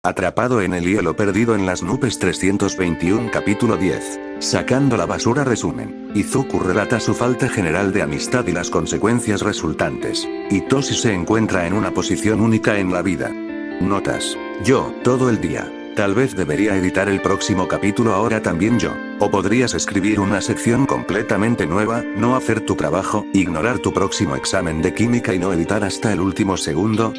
Atrapado en el hielo perdido en las nubes 321 capítulo 10. Sacando la basura resumen. Izuku relata su falta general de amistad y las consecuencias resultantes. Hitoshi se encuentra en una posición única en la vida. Notas. Yo, todo el día. Tal vez debería editar el próximo capítulo ahora también yo. O podrías escribir una sección completamente nueva, no hacer tu trabajo, ignorar tu próximo examen de química y no editar hasta el último segundo.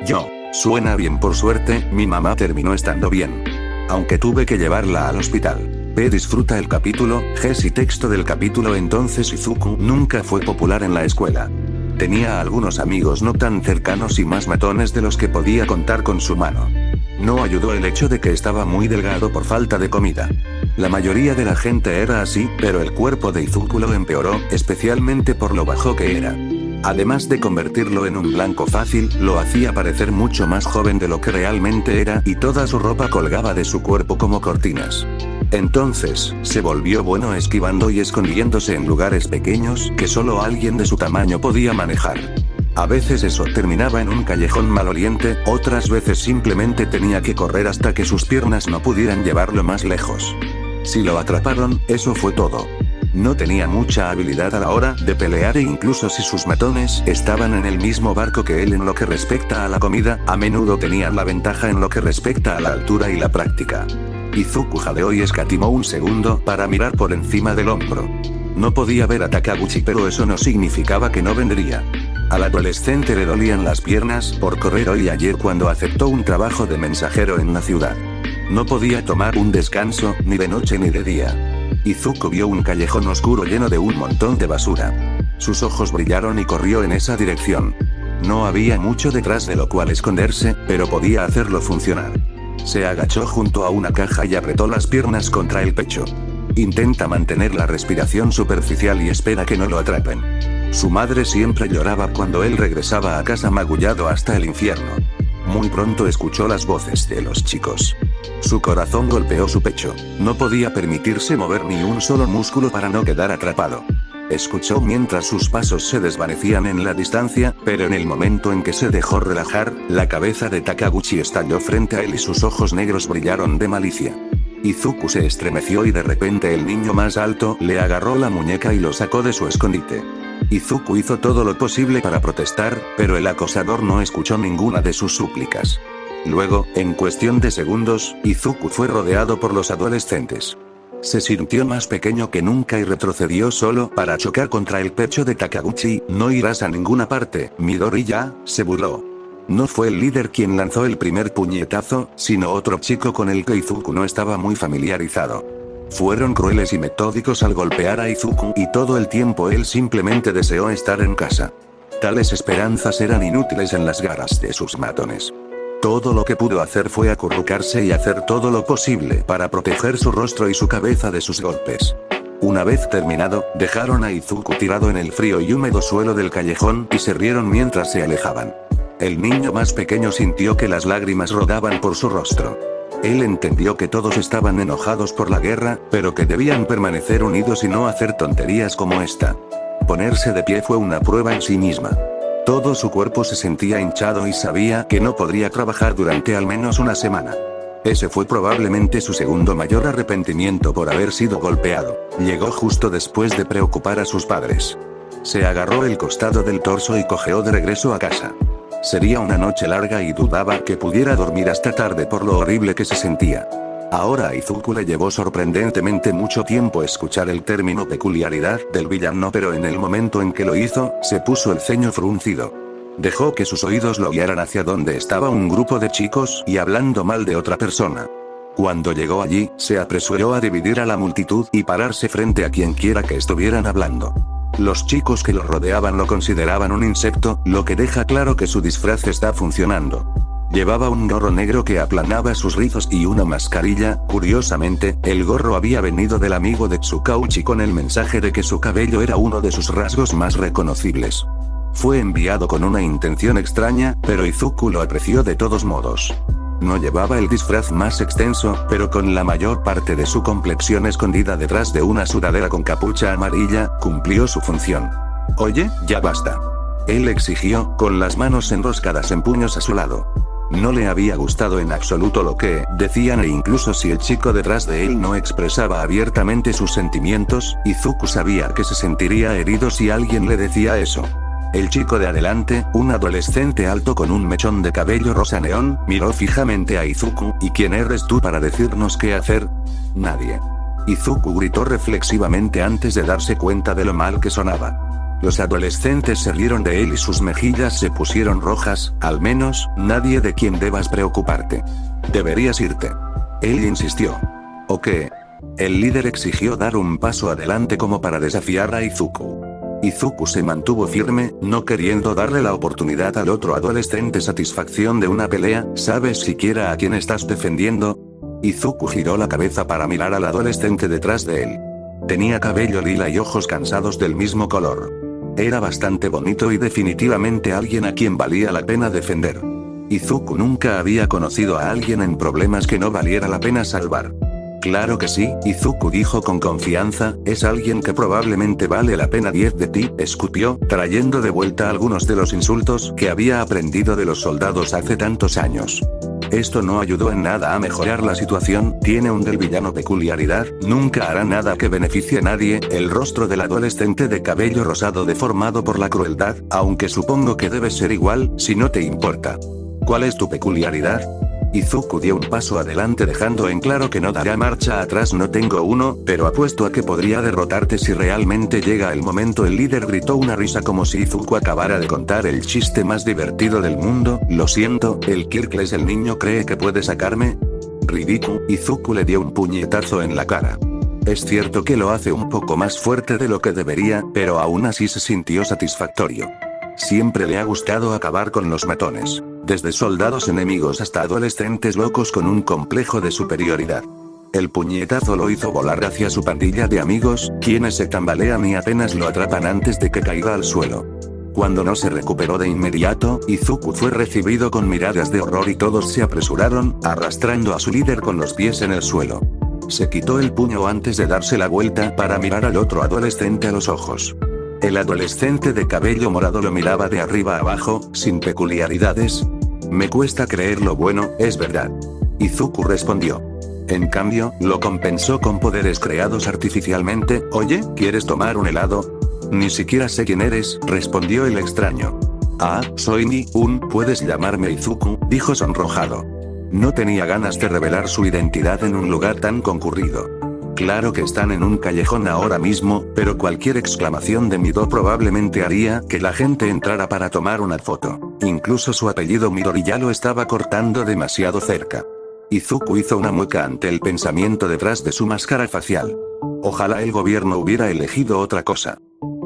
Yo. Suena bien, por suerte, mi mamá terminó estando bien. Aunque tuve que llevarla al hospital. P. Disfruta el capítulo, G. Y texto del capítulo. Entonces Izuku nunca fue popular en la escuela. Tenía algunos amigos no tan cercanos y más matones de los que podía contar con su mano. No ayudó el hecho de que estaba muy delgado por falta de comida. La mayoría de la gente era así, pero el cuerpo de Izuku lo empeoró, especialmente por lo bajo que era. Además de convertirlo en un blanco fácil, lo hacía parecer mucho más joven de lo que realmente era y toda su ropa colgaba de su cuerpo como cortinas. Entonces, se volvió bueno esquivando y escondiéndose en lugares pequeños que solo alguien de su tamaño podía manejar. A veces eso terminaba en un callejón maloliente, otras veces simplemente tenía que correr hasta que sus piernas no pudieran llevarlo más lejos. Si lo atraparon, eso fue todo. No tenía mucha habilidad a la hora de pelear e incluso si sus matones estaban en el mismo barco que él en lo que respecta a la comida, a menudo tenían la ventaja en lo que respecta a la altura y la práctica. Izuku jadeó y escatimó un segundo para mirar por encima del hombro. No podía ver a Takaguchi, pero eso no significaba que no vendría. Al adolescente le dolían las piernas por correr hoy y ayer cuando aceptó un trabajo de mensajero en la ciudad. No podía tomar un descanso, ni de noche ni de día. Izuku vio un callejón oscuro lleno de un montón de basura. Sus ojos brillaron y corrió en esa dirección. No había mucho detrás de lo cual esconderse, pero podía hacerlo funcionar. Se agachó junto a una caja y apretó las piernas contra el pecho. Intenta mantener la respiración superficial y espera que no lo atrapen. Su madre siempre lloraba cuando él regresaba a casa magullado hasta el infierno. Muy pronto escuchó las voces de los chicos. Su corazón golpeó su pecho. No podía permitirse mover ni un solo músculo para no quedar atrapado. Escuchó mientras sus pasos se desvanecían en la distancia, pero en el momento en que se dejó relajar, la cabeza de Takaguchi estalló frente a él y sus ojos negros brillaron de malicia. Izuku se estremeció y de repente el niño más alto le agarró la muñeca y lo sacó de su escondite. Izuku hizo todo lo posible para protestar, pero el acosador no escuchó ninguna de sus súplicas. Luego, en cuestión de segundos, Izuku fue rodeado por los adolescentes. Se sintió más pequeño que nunca y retrocedió solo para chocar contra el pecho de Takaguchi. No irás a ninguna parte, Midoriya, se burló. No fue el líder quien lanzó el primer puñetazo, sino otro chico con el que Izuku no estaba muy familiarizado. Fueron crueles y metódicos al golpear a Izuku y todo el tiempo él simplemente deseó estar en casa. Tales esperanzas eran inútiles en las garras de sus matones. Todo lo que pudo hacer fue acurrucarse y hacer todo lo posible para proteger su rostro y su cabeza de sus golpes. Una vez terminado, dejaron a Izuku tirado en el frío y húmedo suelo del callejón y se rieron mientras se alejaban. El niño más pequeño sintió que las lágrimas rodaban por su rostro. Él entendió que todos estaban enojados por la guerra, pero que debían permanecer unidos y no hacer tonterías como esta. Ponerse de pie fue una prueba en sí misma. Todo su cuerpo se sentía hinchado y sabía que no podría trabajar durante al menos una semana. Ese fue probablemente su segundo mayor arrepentimiento por haber sido golpeado. Llegó justo después de preocupar a sus padres. Se agarró el costado del torso y cojeó de regreso a casa. Sería una noche larga y dudaba que pudiera dormir hasta tarde por lo horrible que se sentía. Ahora a Izuku le llevó sorprendentemente mucho tiempo escuchar el término peculiaridad del villano, pero en el momento en que lo hizo, se puso el ceño fruncido. Dejó que sus oídos lo guiaran hacia donde estaba un grupo de chicos y hablando mal de otra persona. Cuando llegó allí, se apresuró a dividir a la multitud y pararse frente a quien quiera que estuvieran hablando. Los chicos que lo rodeaban lo consideraban un insecto, lo que deja claro que su disfraz está funcionando. Llevaba un gorro negro que aplanaba sus rizos y una mascarilla. Curiosamente, el gorro había venido del amigo de Tsukauchi con el mensaje de que su cabello era uno de sus rasgos más reconocibles. Fue enviado con una intención extraña, pero Izuku lo apreció de todos modos. No llevaba el disfraz más extenso, pero con la mayor parte de su complexión escondida detrás de una sudadera con capucha amarilla, cumplió su función. «Oye, ya basta», él exigió, con las manos enroscadas en puños a su lado. No le había gustado en absoluto lo que decían e incluso si el chico detrás de él no expresaba abiertamente sus sentimientos, Izuku sabía que se sentiría herido si alguien le decía eso. El chico de adelante, un adolescente alto con un mechón de cabello rosa neón, miró fijamente a Izuku. ¿Y quién eres tú para decirnos qué hacer? Nadie. Izuku gritó reflexivamente antes de darse cuenta de lo mal que sonaba. Los adolescentes se rieron de él y sus mejillas se pusieron rojas. Al menos, nadie de quien debas preocuparte. Deberías irte. Él insistió. ¿O qué? El líder exigió dar un paso adelante como para desafiar a Izuku. Izuku se mantuvo firme, no queriendo darle la oportunidad al otro adolescente satisfacción de una pelea. ¿Sabes siquiera a quién estás defendiendo? Izuku giró la cabeza para mirar al adolescente detrás de él. Tenía cabello lila y ojos cansados del mismo color. Era bastante bonito y definitivamente alguien a quien valía la pena defender. Izuku nunca había conocido a alguien en problemas que no valiera la pena salvar. Claro que sí, Izuku dijo con confianza, es alguien que probablemente vale la pena 10 de ti, escupió, trayendo de vuelta algunos de los insultos que había aprendido de los soldados hace tantos años. Esto no ayudó en nada a mejorar la situación. Tiene un del villano peculiaridad, nunca hará nada que beneficie a nadie. El rostro del adolescente de cabello rosado deformado por la crueldad, aunque supongo que debes ser igual, si no te importa. ¿Cuál es tu peculiaridad? Izuku dio un paso adelante dejando en claro que no dará marcha atrás. No tengo uno, pero apuesto a que podría derrotarte si realmente llega el momento. El líder gritó una risa como si Izuku acabara de contar el chiste más divertido del mundo. Lo siento, el Kirkles el niño cree que puede sacarme. Ridículo. Izuku le dio un puñetazo en la cara. Es cierto que lo hace un poco más fuerte de lo que debería, pero aún así se sintió satisfactorio. Siempre le ha gustado acabar con los matones. Desde soldados enemigos hasta adolescentes locos con un complejo de superioridad. El puñetazo lo hizo volar hacia su pandilla de amigos, quienes se tambalean y apenas lo atrapan antes de que caiga al suelo. Cuando no se recuperó de inmediato, Izuku fue recibido con miradas de horror y todos se apresuraron, arrastrando a su líder con los pies en el suelo. Se quitó el puño antes de darse la vuelta para mirar al otro adolescente a los ojos. El adolescente de cabello morado lo miraba de arriba a abajo, sin peculiaridades. Me cuesta creerlo. Bueno, es verdad. Izuku respondió. En cambio, lo compensó con poderes creados artificialmente. Oye, ¿quieres tomar un helado? Ni siquiera sé quién eres, respondió el extraño. Ah, soy Ni-un, puedes llamarme Izuku, dijo sonrojado. No tenía ganas de revelar su identidad en un lugar tan concurrido. Claro que están en un callejón ahora mismo, pero cualquier exclamación de Midori probablemente haría que la gente entrara para tomar una foto. Incluso su apellido Midori ya lo estaba cortando demasiado cerca. Izuku hizo una mueca ante el pensamiento detrás de su máscara facial. Ojalá el gobierno hubiera elegido otra cosa.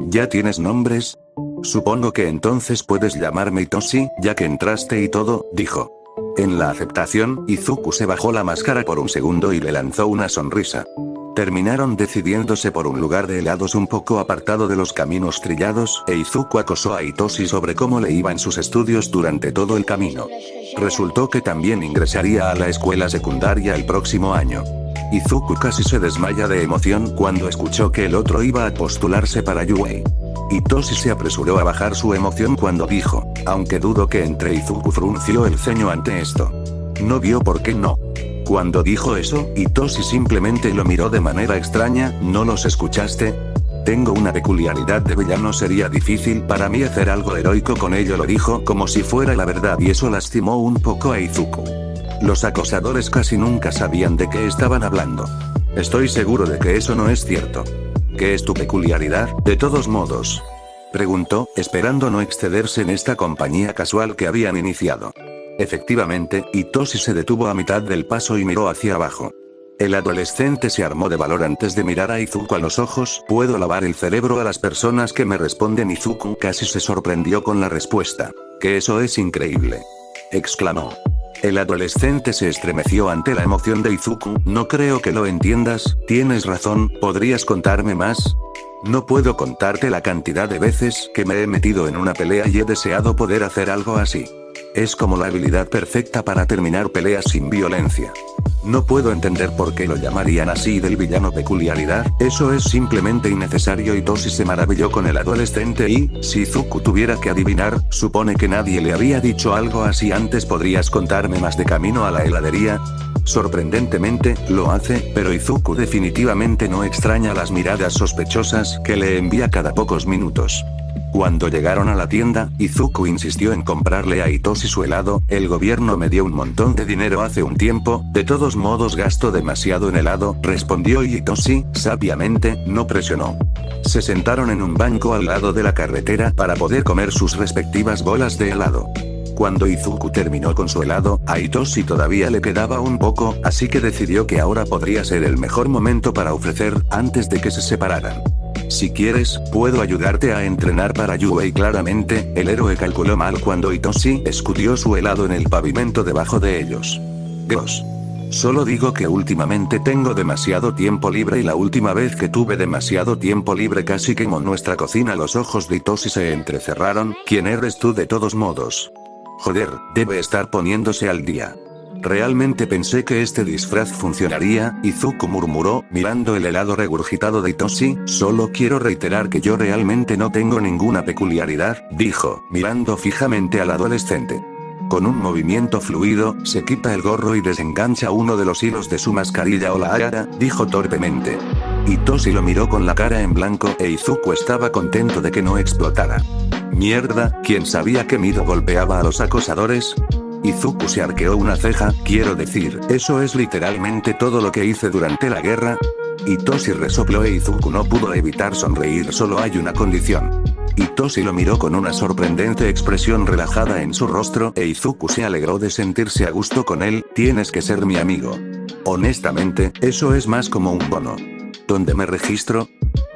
¿Ya tienes nombres? Supongo que entonces puedes llamarme Itoshi, ya que entraste y todo, dijo. En la aceptación, Izuku se bajó la máscara por un segundo y le lanzó una sonrisa. Terminaron decidiéndose por un lugar de helados un poco apartado de los caminos trillados, e Izuku acosó a Itoshi sobre cómo le iba en sus estudios durante todo el camino. Resultó que también ingresaría a la escuela secundaria el próximo año. Izuku casi se desmaya de emoción cuando escuchó que el otro iba a postularse para Yuei. Itoshi se apresuró a bajar su emoción cuando dijo, aunque dudo que entre. Izuku frunció el ceño ante esto. No vio por qué no. Cuando dijo eso, Itoshi simplemente lo miró de manera extraña. ¿No los escuchaste? Tengo una peculiaridad de villano. Sería difícil para mí hacer algo heroico con ello, lo dijo como si fuera la verdad, y eso lastimó un poco a Izuku. Los acosadores casi nunca sabían de qué estaban hablando. Estoy seguro de que eso no es cierto. ¿Qué es tu peculiaridad, de todos modos? Preguntó, esperando no excederse en esta compañía casual que habían iniciado. Efectivamente, Itoshi se detuvo a mitad del paso y miró hacia abajo. El adolescente se armó de valor antes de mirar a Izuku a los ojos. Puedo lavar el cerebro a las personas que me responden. Izuku casi se sorprendió con la respuesta. Que eso es increíble. Exclamó. El adolescente se estremeció ante la emoción de Izuku. No creo que lo entiendas, tienes razón, ¿podrías contarme más? No puedo contarte la cantidad de veces que me he metido en una pelea y he deseado poder hacer algo así. Es como la habilidad perfecta para terminar peleas sin violencia. No puedo entender por qué lo llamarían así del villano peculiaridad, eso es simplemente innecesario. Hitoshi se maravilló con el adolescente y, si Izuku tuviera que adivinar, supone que nadie le había dicho algo así antes. ¿Podrías contarme más de camino a la heladería? Sorprendentemente, lo hace, pero Izuku definitivamente no extraña las miradas sospechosas que le envía cada pocos minutos. Cuando llegaron a la tienda, Izuku insistió en comprarle a Hitoshi su helado. El gobierno me dio un montón de dinero hace un tiempo, de todos modos gasto demasiado en helado, respondió, y Hitoshi, sabiamente, no presionó. Se sentaron en un banco al lado de la carretera para poder comer sus respectivas bolas de helado. Cuando Izuku terminó con su helado, a Hitoshi todavía le quedaba un poco, así que decidió que ahora podría ser el mejor momento para ofrecer, antes de que se separaran. Si quieres, puedo ayudarte a entrenar para Yuei. Claramente, el héroe calculó mal cuando Hitoshi escudió su helado en el pavimento debajo de ellos. Dios. Solo digo que últimamente tengo demasiado tiempo libre y la última vez que tuve demasiado tiempo libre casi quemó nuestra cocina. Los ojos de Hitoshi se entrecerraron. ¿Quién eres tú de todos modos? Joder, debe estar poniéndose al día. Realmente pensé que este disfraz funcionaría, Izuku murmuró, mirando el helado regurgitado de Hitoshi. Solo quiero reiterar que yo realmente no tengo ninguna peculiaridad, dijo, mirando fijamente al adolescente. Con un movimiento fluido, se quita el gorro y desengancha uno de los hilos de su mascarilla. Hola Ara, dijo torpemente. Hitoshi lo miró con la cara en blanco e Izuku estaba contento de que no explotara. Mierda, ¿quién sabía que Mido golpeaba a los acosadores? Izuku se arqueó una ceja. Quiero decir, eso es literalmente todo lo que hice durante la guerra. Hitoshi resopló e Izuku no pudo evitar sonreír. Solo hay una condición. Hitoshi lo miró con una sorprendente expresión relajada en su rostro e Izuku se alegró de sentirse a gusto con él. Tienes que ser mi amigo. Honestamente, eso es más como un bono. ¿Dónde me registro?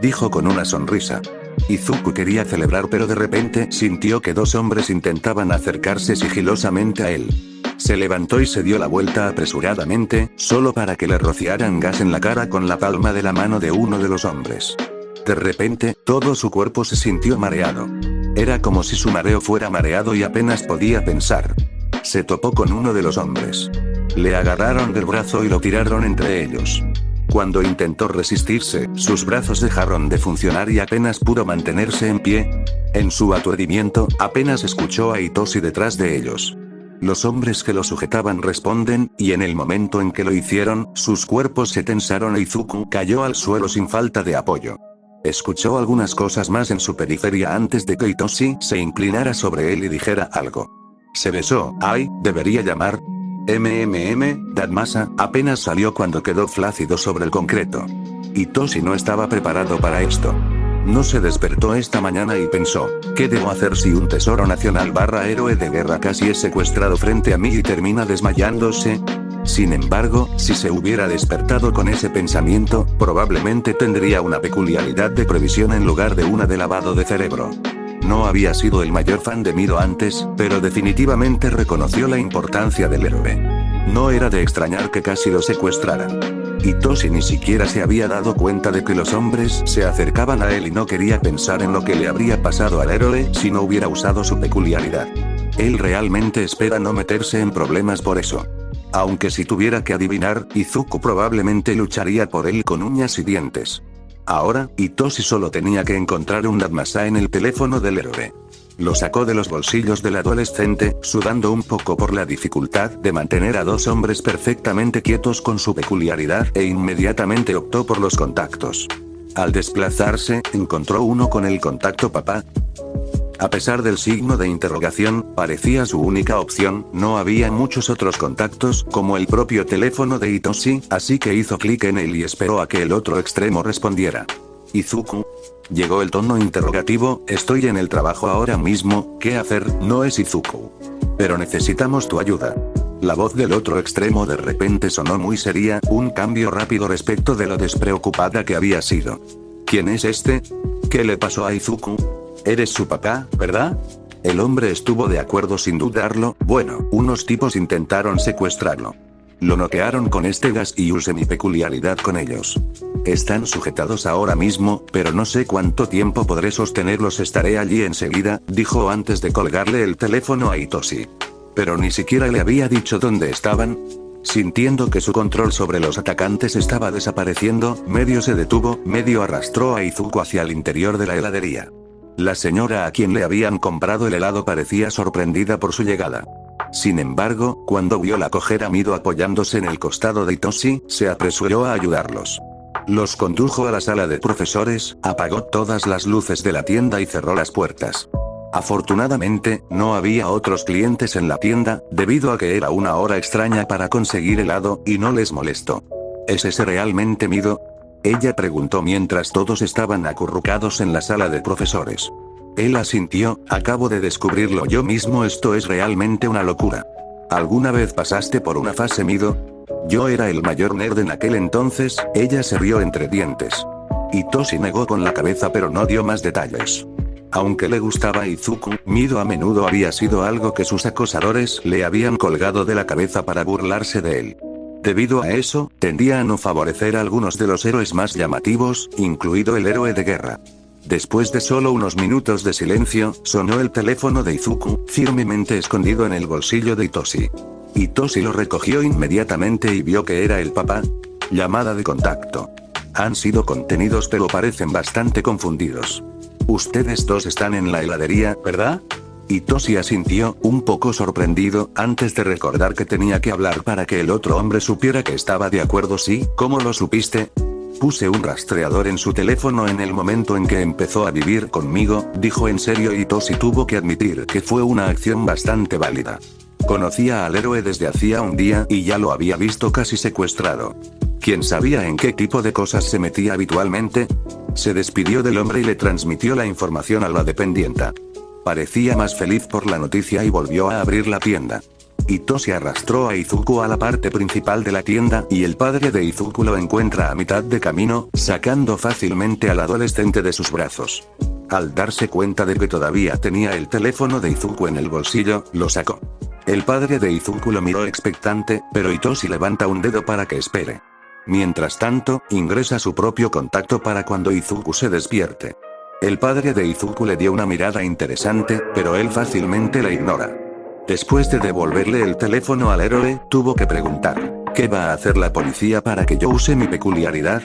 Dijo con una sonrisa. Izuku quería celebrar, pero de repente sintió que dos hombres intentaban acercarse sigilosamente a él. Se levantó y se dio la vuelta apresuradamente, solo para que le rociaran gas en la cara con la palma de la mano de uno de los hombres. De repente, todo su cuerpo se sintió mareado. Era como si su mareo fuera mareado y apenas podía pensar. Se topó con uno de los hombres. Le agarraron del brazo y lo tiraron entre ellos. Cuando intentó resistirse, sus brazos dejaron de funcionar y apenas pudo mantenerse en pie. En su aturdimiento, apenas escuchó a Hitoshi detrás de ellos. Los hombres que lo sujetaban responden, y en el momento en que lo hicieron, sus cuerpos se tensaron e Izuku cayó al suelo sin falta de apoyo. Escuchó algunas cosas más en su periferia antes de que Hitoshi se inclinara sobre él y dijera algo. Se besó. Ay, debería llamar. Dadmasa, apenas salió cuando quedó flácido sobre el concreto. Hitoshi no estaba preparado para esto. No se despertó esta mañana y pensó, ¿qué debo hacer si un tesoro nacional / héroe de guerra casi es secuestrado frente a mí y termina desmayándose? Sin embargo, si se hubiera despertado con ese pensamiento, probablemente tendría una peculiaridad de previsión en lugar de una de lavado de cerebro. No había sido el mayor fan de Mido antes, pero definitivamente reconoció la importancia del héroe. No era de extrañar que casi lo secuestraran. Hitoshi ni siquiera se había dado cuenta de que los hombres se acercaban a él y no quería pensar en lo que le habría pasado al héroe si no hubiera usado su peculiaridad. Él realmente espera no meterse en problemas por eso. Aunque si tuviera que adivinar, Izuku probablemente lucharía por él con uñas y dientes. Ahora, Hitoshi solo tenía que encontrar un Dadmasa en el teléfono del héroe. Lo sacó de los bolsillos del adolescente, sudando un poco por la dificultad de mantener a dos hombres perfectamente quietos con su peculiaridad, e inmediatamente optó por los contactos. Al desplazarse, encontró uno con el contacto papá. A pesar del signo de interrogación, parecía su única opción. No había muchos otros contactos, como el propio teléfono de Hitoshi, así que hizo clic en él y esperó a que el otro extremo respondiera. Izuku. Llegó el tono interrogativo. Estoy en el trabajo ahora mismo. ¿Qué hacer? No es Izuku. Pero necesitamos tu ayuda. La voz del otro extremo de repente sonó muy seria, un cambio rápido respecto de lo despreocupada que había sido. ¿Quién es este? ¿Qué le pasó a Izuku? Eres su papá, ¿verdad? El hombre estuvo de acuerdo sin dudarlo. Bueno, unos tipos intentaron secuestrarlo. Lo noquearon con este gas y usé mi peculiaridad con ellos. Están sujetados ahora mismo, pero no sé cuánto tiempo podré sostenerlos. Estaré allí enseguida, dijo antes de colgarle el teléfono a Hitoshi. Pero ni siquiera le había dicho dónde estaban. Sintiendo que su control sobre los atacantes estaba desapareciendo, medio se detuvo, medio arrastró a Izuku hacia el interior de la heladería. La señora a quien le habían comprado el helado parecía sorprendida por su llegada. Sin embargo, cuando vio la cojera Mido apoyándose en el costado de Itoshi, se apresuró a ayudarlos. Los condujo a la sala de profesores, apagó todas las luces de la tienda y cerró las puertas. Afortunadamente, no había otros clientes en la tienda, debido a que era una hora extraña para conseguir helado, y no les molestó. ¿Es ese realmente Mido? Ella preguntó mientras todos estaban acurrucados en la sala de profesores. Él asintió, acabo de descubrirlo yo mismo, esto es realmente una locura. ¿Alguna vez pasaste por una fase Mido? Yo era el mayor nerd en aquel entonces, ella se rió entre dientes. Itoshi negó con la cabeza pero no dio más detalles. Aunque le gustaba a Izuku, Mido a menudo había sido algo que sus acosadores le habían colgado de la cabeza para burlarse de él. Debido a eso, tendía a no favorecer a algunos de los héroes más llamativos, incluido el héroe de guerra. Después de solo unos minutos de silencio, sonó el teléfono de Izuku, firmemente escondido en el bolsillo de Itoshi. Itoshi lo recogió inmediatamente y vio que era el papá. Llamada de contacto. Han sido contenidos pero parecen bastante confundidos. Ustedes dos están en la heladería, ¿verdad? Itoshi asintió, un poco sorprendido, antes de recordar que tenía que hablar para que el otro hombre supiera que estaba de acuerdo. Sí, ¿cómo lo supiste? Puse un rastreador en su teléfono en el momento en que empezó a vivir conmigo, dijo en serio. Itoshi tuvo que admitir que fue una acción bastante válida. Conocía al héroe desde hacía un día y ya lo había visto casi secuestrado. ¿Quién sabía en qué tipo de cosas se metía habitualmente? Se despidió del hombre y le transmitió la información a la dependienta. Parecía más feliz por la noticia y volvió a abrir la tienda. Itoshi arrastró a Izuku a la parte principal de la tienda y el padre de Izuku lo encuentra a mitad de camino, sacando fácilmente al adolescente de sus brazos. Al darse cuenta de que todavía tenía el teléfono de Izuku en el bolsillo, lo sacó. El padre de Izuku lo miró expectante, pero Itoshi levanta un dedo para que espere. Mientras tanto, ingresa su propio contacto para cuando Izuku se despierte. El padre de Izuku le dio una mirada interesante, pero él fácilmente la ignora. Después de devolverle el teléfono al héroe, tuvo que preguntar, ¿qué va a hacer la policía para que yo use mi peculiaridad?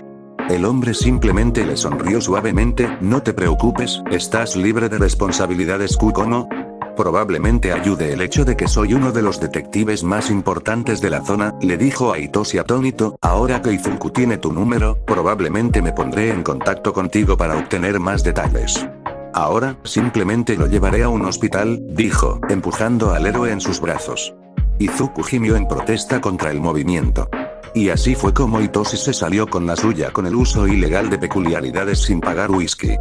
El hombre simplemente le sonrió suavemente, no te preocupes, estás libre de responsabilidades. ¿Cómo? Probablemente ayude el hecho de que soy uno de los detectives más importantes de la zona, le dijo a Itoshi atónito. Ahora que Izuku tiene tu número, probablemente me pondré en contacto contigo para obtener más detalles. Ahora, simplemente lo llevaré a un hospital, dijo, empujando al héroe en sus brazos. Izuku gimió en protesta contra el movimiento. Y así fue como Itoshi se salió con la suya con el uso ilegal de peculiaridades sin pagar whisky.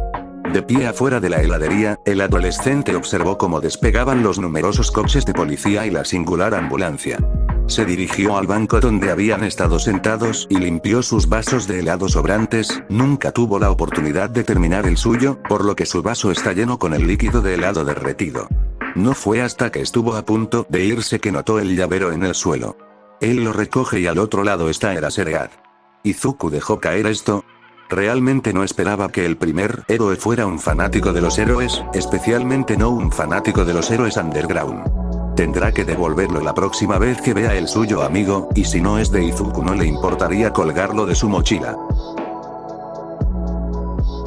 De pie afuera de la heladería, el adolescente observó cómo despegaban los numerosos coches de policía y la singular ambulancia. Se dirigió al banco donde habían estado sentados y limpió sus vasos de helado sobrantes. Nunca tuvo la oportunidad de terminar el suyo, por lo que su vaso está lleno con el líquido de helado derretido. No fue hasta que estuvo a punto de irse que notó el llavero en el suelo. Él lo recoge y al otro lado está Eraserhead. Izuku dejó caer esto. Realmente no esperaba que el primer héroe fuera un fanático de los héroes, especialmente no un fanático de los héroes underground. Tendrá que devolverlo la próxima vez que vea el suyo amigo, y si no es de Izuku no le importaría colgarlo de su mochila.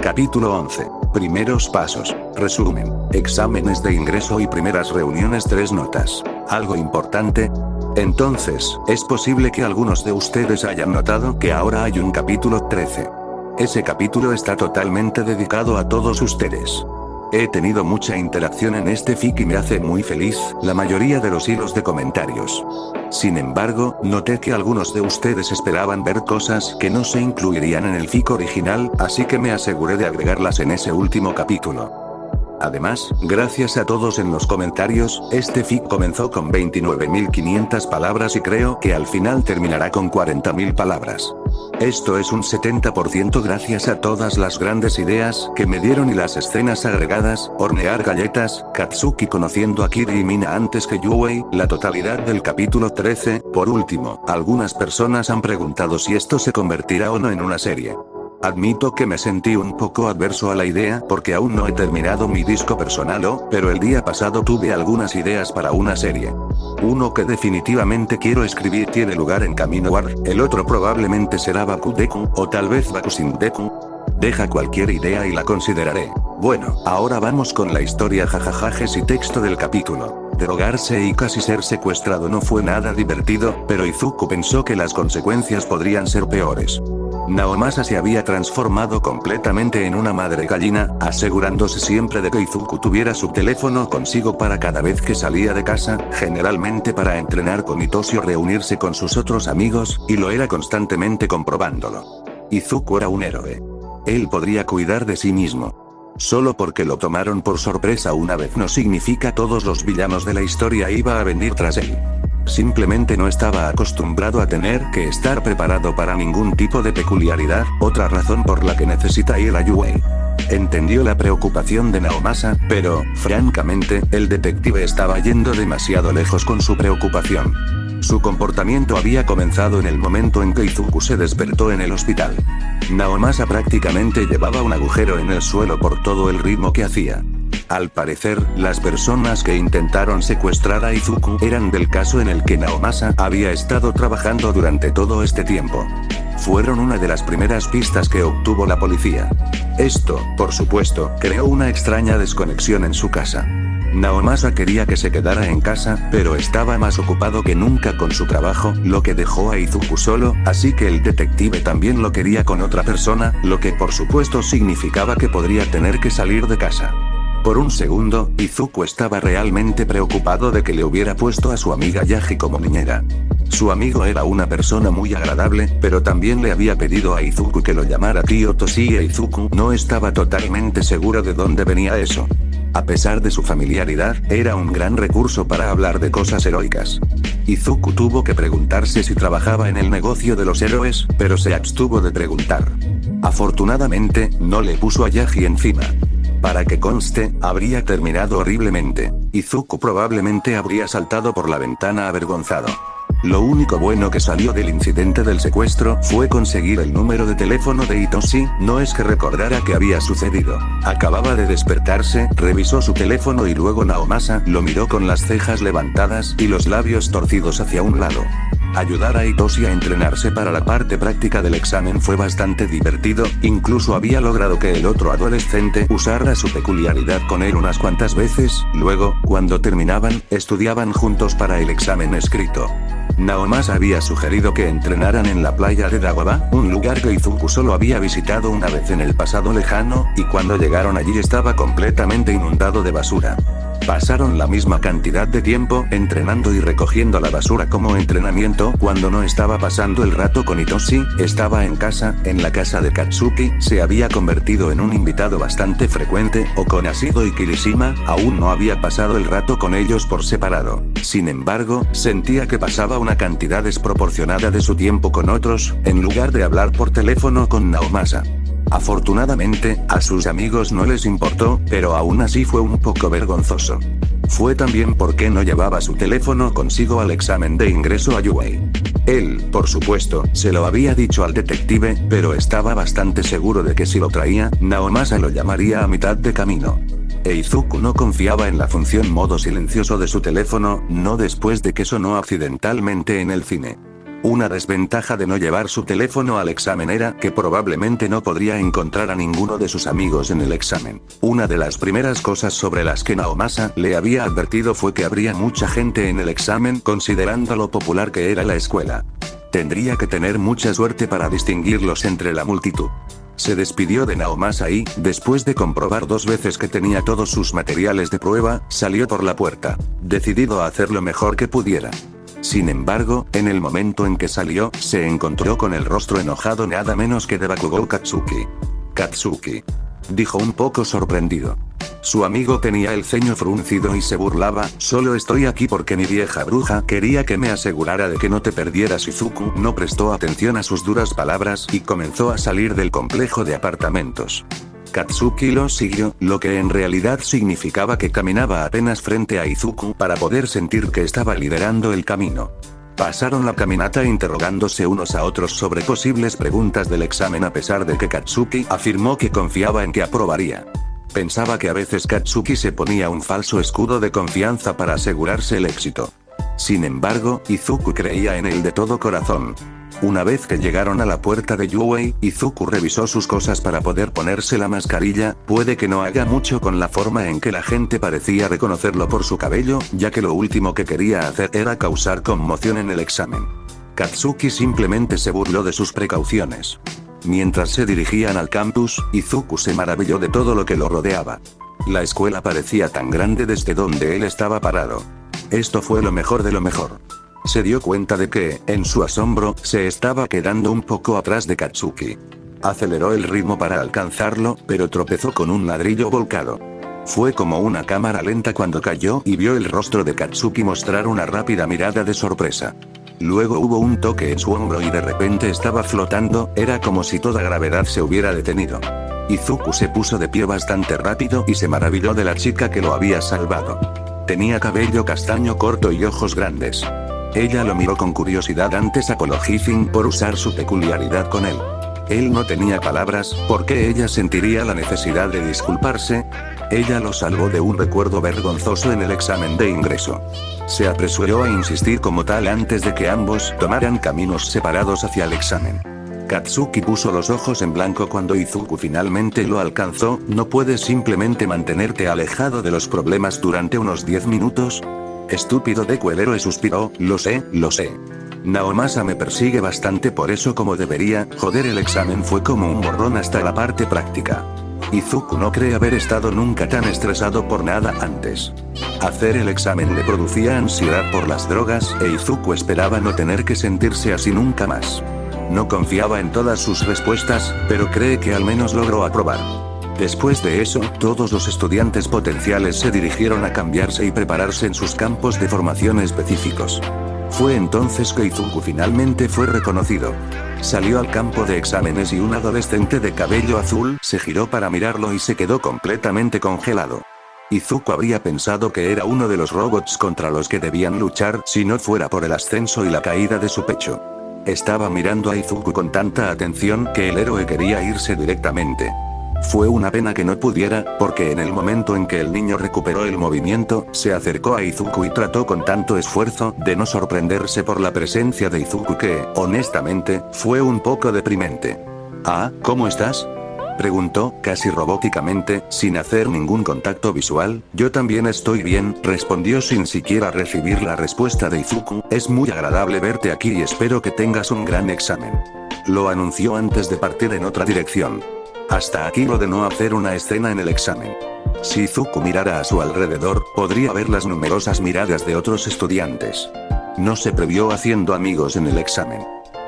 Capítulo 11. Primeros pasos. Resumen. Exámenes de ingreso y primeras reuniones. 3 notas. ¿Algo importante? Entonces, es posible que algunos de ustedes hayan notado que ahora hay un capítulo 13. Ese capítulo está totalmente dedicado a todos ustedes. He tenido mucha interacción en este fic y me hace muy feliz, la mayoría de los hilos de comentarios. Sin embargo, noté que algunos de ustedes esperaban ver cosas que no se incluirían en el fic original, así que me aseguré de agregarlas en ese último capítulo. Además, gracias a todos en los comentarios, este fic comenzó con 29.500 palabras y creo que al final terminará con 40.000 palabras. Esto es un 70% gracias a todas las grandes ideas que me dieron y las escenas agregadas, hornear galletas, Katsuki conociendo a Kiri y Mina antes que Yuei, la totalidad del capítulo 13, por último, algunas personas han preguntado si esto se convertirá o no en una serie. Admito que me sentí un poco adverso a la idea porque aún no he terminado mi disco personal pero el día pasado tuve algunas ideas para una serie. Uno que definitivamente quiero escribir tiene lugar en Camino War, el otro probablemente será Bakudeku, o tal vez Bakushindeku. Deja cualquier idea y la consideraré. Bueno, ahora vamos con la historia jajajajes y texto del capítulo. Drogarse y casi ser secuestrado no fue nada divertido, pero Izuku pensó que las consecuencias podrían ser peores. Naomasa se había transformado completamente en una madre gallina, asegurándose siempre de que Izuku tuviera su teléfono consigo para cada vez que salía de casa, generalmente para entrenar con Itoshi o reunirse con sus otros amigos, y lo era constantemente comprobándolo. Izuku era un héroe. Él podría cuidar de sí mismo. Solo porque lo tomaron por sorpresa una vez no significa todos los villanos de la historia iba a venir tras él. Simplemente no estaba acostumbrado a tener que estar preparado para ningún tipo de peculiaridad, otra razón por la que necesita ir a Yuei. Entendió la preocupación de Naomasa, pero, francamente, el detective estaba yendo demasiado lejos con su preocupación. Su comportamiento había comenzado en el momento en que Izuku se despertó en el hospital. Naomasa prácticamente llevaba un agujero en el suelo por todo el ritmo que hacía. Al parecer, las personas que intentaron secuestrar a Izuku eran del caso en el que Naomasa había estado trabajando durante todo este tiempo. Fueron una de las primeras pistas que obtuvo la policía. Esto, por supuesto, creó una extraña desconexión en su casa. Naomasa quería que se quedara en casa, pero estaba más ocupado que nunca con su trabajo, lo que dejó a Izuku solo, así que el detective también lo quería con otra persona, lo que por supuesto significaba que podría tener que salir de casa. Por un segundo, Izuku estaba realmente preocupado de que le hubiera puesto a su amiga Yagi como niñera. Su amigo era una persona muy agradable, pero también le había pedido a Izuku que lo llamara tío Toshi e Izuku no estaba totalmente seguro de dónde venía eso. A pesar de su familiaridad, era un gran recurso para hablar de cosas heroicas. Izuku tuvo que preguntarse si trabajaba en el negocio de los héroes, pero se abstuvo de preguntar. Afortunadamente, no le puso a Yagi encima. Para que conste, habría terminado horriblemente. Izuku probablemente habría saltado por la ventana avergonzado. Lo único bueno que salió del incidente del secuestro fue conseguir el número de teléfono de Itoshi, no es que recordara qué había sucedido. Acababa de despertarse, revisó su teléfono y luego Naomasa lo miró con las cejas levantadas y los labios torcidos hacia un lado. Ayudar a Itoshi a entrenarse para la parte práctica del examen fue bastante divertido, incluso había logrado que el otro adolescente usara su peculiaridad con él unas cuantas veces, luego, cuando terminaban, estudiaban juntos para el examen escrito. Naomasa había sugerido que entrenaran en la playa de Dagobah, un lugar que Izuku solo había visitado una vez en el pasado lejano, y cuando llegaron allí estaba completamente inundado de basura. Pasaron la misma cantidad de tiempo entrenando y recogiendo la basura como entrenamiento cuando no estaba pasando el rato con Itoshi, estaba en casa, en la casa de Katsuki, se había convertido en un invitado bastante frecuente, o con Asido y Kirishima, aún no había pasado el rato con ellos por separado. Sin embargo, sentía que pasaba una cantidad desproporcionada de su tiempo con otros, en lugar de hablar por teléfono con Naomasa. Afortunadamente, a sus amigos no les importó, pero aún así fue un poco vergonzoso. Fue también porque no llevaba su teléfono consigo al examen de ingreso a Yuei. Él, por supuesto, se lo había dicho al detective, pero estaba bastante seguro de que si lo traía, Naomasa lo llamaría a mitad de camino. Izuku no confiaba en la función modo silencioso de su teléfono, no después de que sonó accidentalmente en el cine. Una desventaja de no llevar su teléfono al examen era que probablemente no podría encontrar a ninguno de sus amigos en el examen. Una de las primeras cosas sobre las que Naomasa le había advertido fue que habría mucha gente en el examen considerando lo popular que era la escuela. Tendría que tener mucha suerte para distinguirlos entre la multitud. Se despidió de Naomasa y, después de comprobar 2 veces que tenía todos sus materiales de prueba, salió por la puerta, decidido a hacer lo mejor que pudiera. Sin embargo, en el momento en que salió, se encontró con el rostro enojado nada menos que de Bakugou Katsuki. Katsuki, dijo un poco sorprendido. Su amigo tenía el ceño fruncido y se burlaba, solo estoy aquí porque mi vieja bruja quería que me asegurara de que no te perdieras. Izuku no prestó atención a sus duras palabras y comenzó a salir del complejo de apartamentos. Katsuki lo siguió, lo que en realidad significaba que caminaba apenas frente a Izuku para poder sentir que estaba liderando el camino. Pasaron la caminata interrogándose unos a otros sobre posibles preguntas del examen a pesar de que Katsuki afirmó que confiaba en que aprobaría. Pensaba que a veces Katsuki se ponía un falso escudo de confianza para asegurarse el éxito. Sin embargo, Izuku creía en él de todo corazón. Una vez que llegaron a la puerta de Yuei, Izuku revisó sus cosas para poder ponerse la mascarilla. Puede que no haga mucho con la forma en que la gente parecía reconocerlo por su cabello, ya que lo último que quería hacer era causar conmoción en el examen. Katsuki simplemente se burló de sus precauciones. Mientras se dirigían al campus, Izuku se maravilló de todo lo que lo rodeaba. La escuela parecía tan grande desde donde él estaba parado. Esto fue lo mejor de lo mejor. Se dio cuenta de que, en su asombro, se estaba quedando un poco atrás de Katsuki. Aceleró el ritmo para alcanzarlo, pero tropezó con un ladrillo volcado. Fue como una cámara lenta cuando cayó y vio el rostro de Katsuki mostrar una rápida mirada de sorpresa. Luego hubo un toque en su hombro y de repente estaba flotando, era como si toda gravedad se hubiera detenido. Izuku se puso de pie bastante rápido y se maravilló de la chica que lo había salvado. Tenía cabello castaño corto y ojos grandes. Ella lo miró con curiosidad antes apologizing por usar su peculiaridad con él. Él no tenía palabras, ¿por qué ella sentiría la necesidad de disculparse? Ella lo salvó de un recuerdo vergonzoso en el examen de ingreso. Se apresuró a insistir como tal antes de que ambos tomaran caminos separados hacia el examen. Katsuki puso los ojos en blanco cuando Izuku finalmente lo alcanzó. ¿No puedes simplemente mantenerte alejado de los problemas durante unos 10 minutos? Estúpido Deku, el héroe suspiró, lo sé. Naomasa me persigue bastante, por eso como debería, joder, el examen fue como un borrón hasta la parte práctica. Izuku no cree haber estado nunca tan estresado por nada antes. Hacer el examen le producía ansiedad por las drogas, e Izuku esperaba no tener que sentirse así nunca más. No confiaba en todas sus respuestas, pero cree que al menos logró aprobar. Después de eso, todos los estudiantes potenciales se dirigieron a cambiarse y prepararse en sus campos de formación específicos. Fue entonces que Izuku finalmente fue reconocido. Salió al campo de exámenes y un adolescente de cabello azul se giró para mirarlo y se quedó completamente congelado. Izuku habría pensado que era uno de los robots contra los que debían luchar si no fuera por el ascenso y la caída de su pecho. Estaba mirando a Izuku con tanta atención que el héroe quería irse directamente. Fue una pena que no pudiera, porque en el momento en que el niño recuperó el movimiento, se acercó a Izuku y trató con tanto esfuerzo de no sorprenderse por la presencia de Izuku que, honestamente, fue un poco deprimente. «Ah, ¿cómo estás?», preguntó, casi robóticamente, sin hacer ningún contacto visual. «Yo también estoy bien», respondió sin siquiera recibir la respuesta de Izuku. «Es muy agradable verte aquí y espero que tengas un gran examen», lo anunció antes de partir en otra dirección. Hasta aquí lo de no hacer una escena en el examen. Si Izuku mirara a su alrededor, podría ver las numerosas miradas de otros estudiantes. No se previó haciendo amigos en el examen.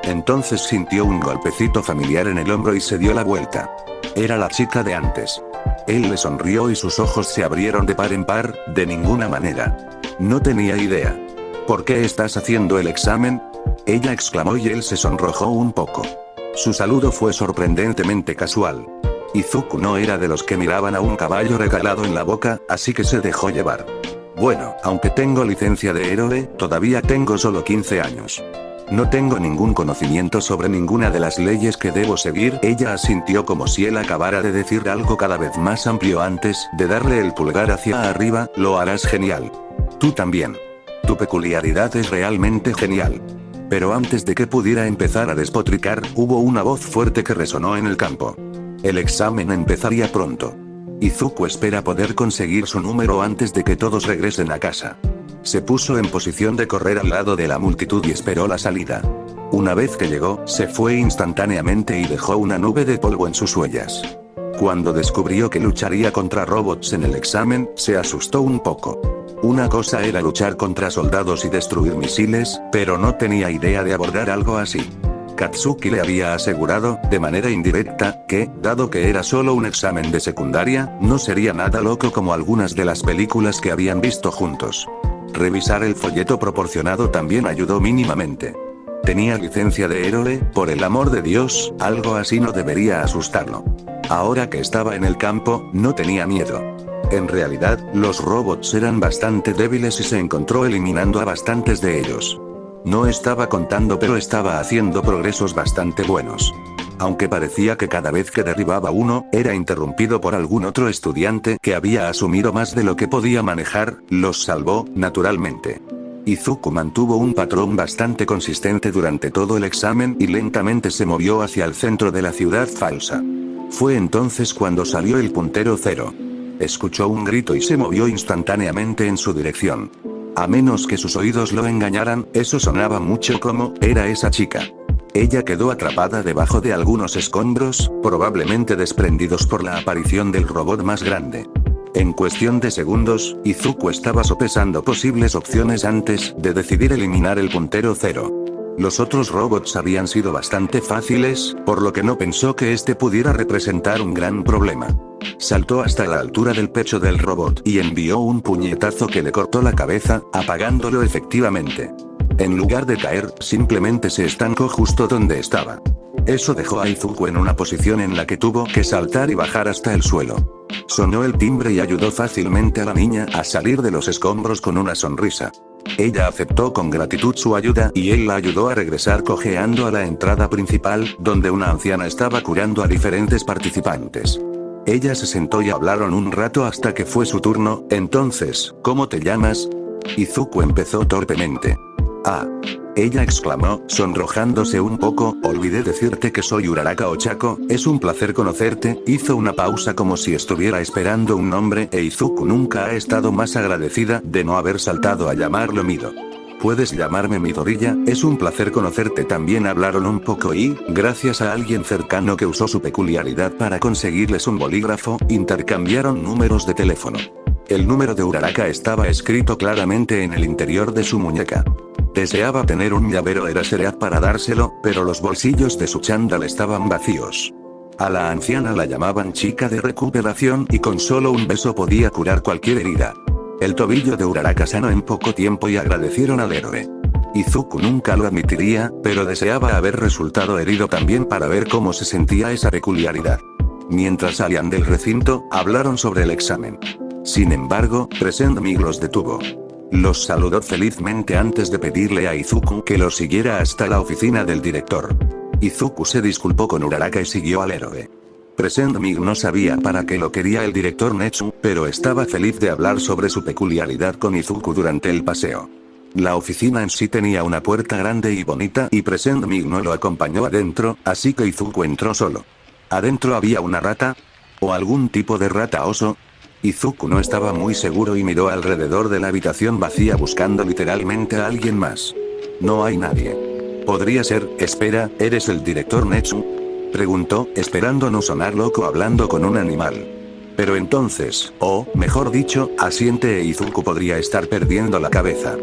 Entonces sintió un golpecito familiar en el hombro y se dio la vuelta. Era la chica de antes. Él le sonrió y sus ojos se abrieron de par en par, de ninguna manera. No tenía idea. ¿Por qué estás haciendo el examen?, ella exclamó y él se sonrojó un poco. Su saludo fue sorprendentemente casual. Izuku no era de los que miraban a un caballo regalado en la boca, así que se dejó llevar. «Bueno, aunque tengo licencia de héroe, todavía tengo solo 15 años. No tengo ningún conocimiento sobre ninguna de las leyes que debo seguir», ella asintió como si él acabara de decir algo cada vez más amplio antes de darle el pulgar hacia arriba. «Lo harás genial. Tú también. Tu peculiaridad es realmente genial». Pero antes de que pudiera empezar a despotricar, hubo una voz fuerte que resonó en el campo. El examen empezaría pronto. Izuku espera poder conseguir su número antes de que todos regresen a casa. Se puso en posición de correr al lado de la multitud y esperó la salida. Una vez que llegó, se fue instantáneamente y dejó una nube de polvo en sus huellas. Cuando descubrió que lucharía contra robots en el examen, se asustó un poco. Una cosa era luchar contra soldados y destruir misiles, pero no tenía idea de abordar algo así. Katsuki le había asegurado, de manera indirecta, que, dado que era solo un examen de secundaria, no sería nada loco como algunas de las películas que habían visto juntos. Revisar el folleto proporcionado también ayudó mínimamente. Tenía licencia de héroe, por el amor de Dios, algo así no debería asustarlo. Ahora que estaba en el campo, no tenía miedo. En realidad, los robots eran bastante débiles y se encontró eliminando a bastantes de ellos. No estaba contando, pero estaba haciendo progresos bastante buenos. Aunque parecía que cada vez que derribaba uno, era interrumpido por algún otro estudiante que había asumido más de lo que podía manejar, los salvó, naturalmente. Izuku mantuvo un patrón bastante consistente durante todo el examen y lentamente se movió hacia el centro de la ciudad falsa. Fue entonces cuando salió el puntero 0. Escuchó un grito y se movió instantáneamente en su dirección. A menos que sus oídos lo engañaran, eso sonaba mucho como, era esa chica. Ella quedó atrapada debajo de algunos escombros, probablemente desprendidos por la aparición del robot más grande. En cuestión de segundos, Izuku estaba sopesando posibles opciones antes de decidir eliminar el puntero 0. Los otros robots habían sido bastante fáciles, por lo que no pensó que este pudiera representar un gran problema. Saltó hasta la altura del pecho del robot y envió un puñetazo que le cortó la cabeza, apagándolo efectivamente. En lugar de caer, simplemente se estancó justo donde estaba. Eso dejó a Izuku en una posición en la que tuvo que saltar y bajar hasta el suelo. Sonó el timbre y ayudó fácilmente a la niña a salir de los escombros con una sonrisa. Ella aceptó con gratitud su ayuda y él la ayudó a regresar cojeando a la entrada principal, donde una anciana estaba curando a diferentes participantes. Ella se sentó y hablaron un rato hasta que fue su turno. Entonces, ¿cómo te llamas? Izuku empezó torpemente. Ah. Ella exclamó, sonrojándose un poco, olvidé decirte que soy Uraraka Ochako, es un placer conocerte. Hizo una pausa como si estuviera esperando un nombre e Izuku nunca ha estado más agradecida de no haber saltado a llamarlo Mido. Puedes llamarme Midoriya, es un placer conocerte. También hablaron un poco y, gracias a alguien cercano que usó su peculiaridad para conseguirles un bolígrafo, intercambiaron números de teléfono. El número de Uraraka estaba escrito claramente en el interior de su muñeca. Deseaba tener un llavero Eraserhead para dárselo, pero los bolsillos de su chándal estaban vacíos. A la anciana la llamaban chica de recuperación y con solo un beso podía curar cualquier herida. El tobillo de Uraraka sanó en poco tiempo y agradecieron al héroe. Izuku nunca lo admitiría, pero deseaba haber resultado herido también para ver cómo se sentía esa peculiaridad. Mientras salían del recinto, hablaron sobre el examen. Sin embargo, Present Mig los detuvo. Los saludó felizmente antes de pedirle a Izuku que lo siguiera hasta la oficina del director. Izuku se disculpó con Uraraka y siguió al héroe. Present Mig no sabía para qué lo quería el director Netsu, pero estaba feliz de hablar sobre su peculiaridad con Izuku durante el paseo. La oficina en sí tenía una puerta grande y bonita y Present Mig no lo acompañó adentro, así que Izuku entró solo. ¿Adentro había una rata? ¿O algún tipo de rata oso? Izuku no estaba muy seguro y miró alrededor de la habitación vacía buscando literalmente a alguien más. No hay nadie. Podría ser, espera, ¿eres el director Netsu? Preguntó, esperando no sonar loco hablando con un animal. Pero entonces, o, mejor dicho, asiente e Izuku podría estar perdiendo la cabeza.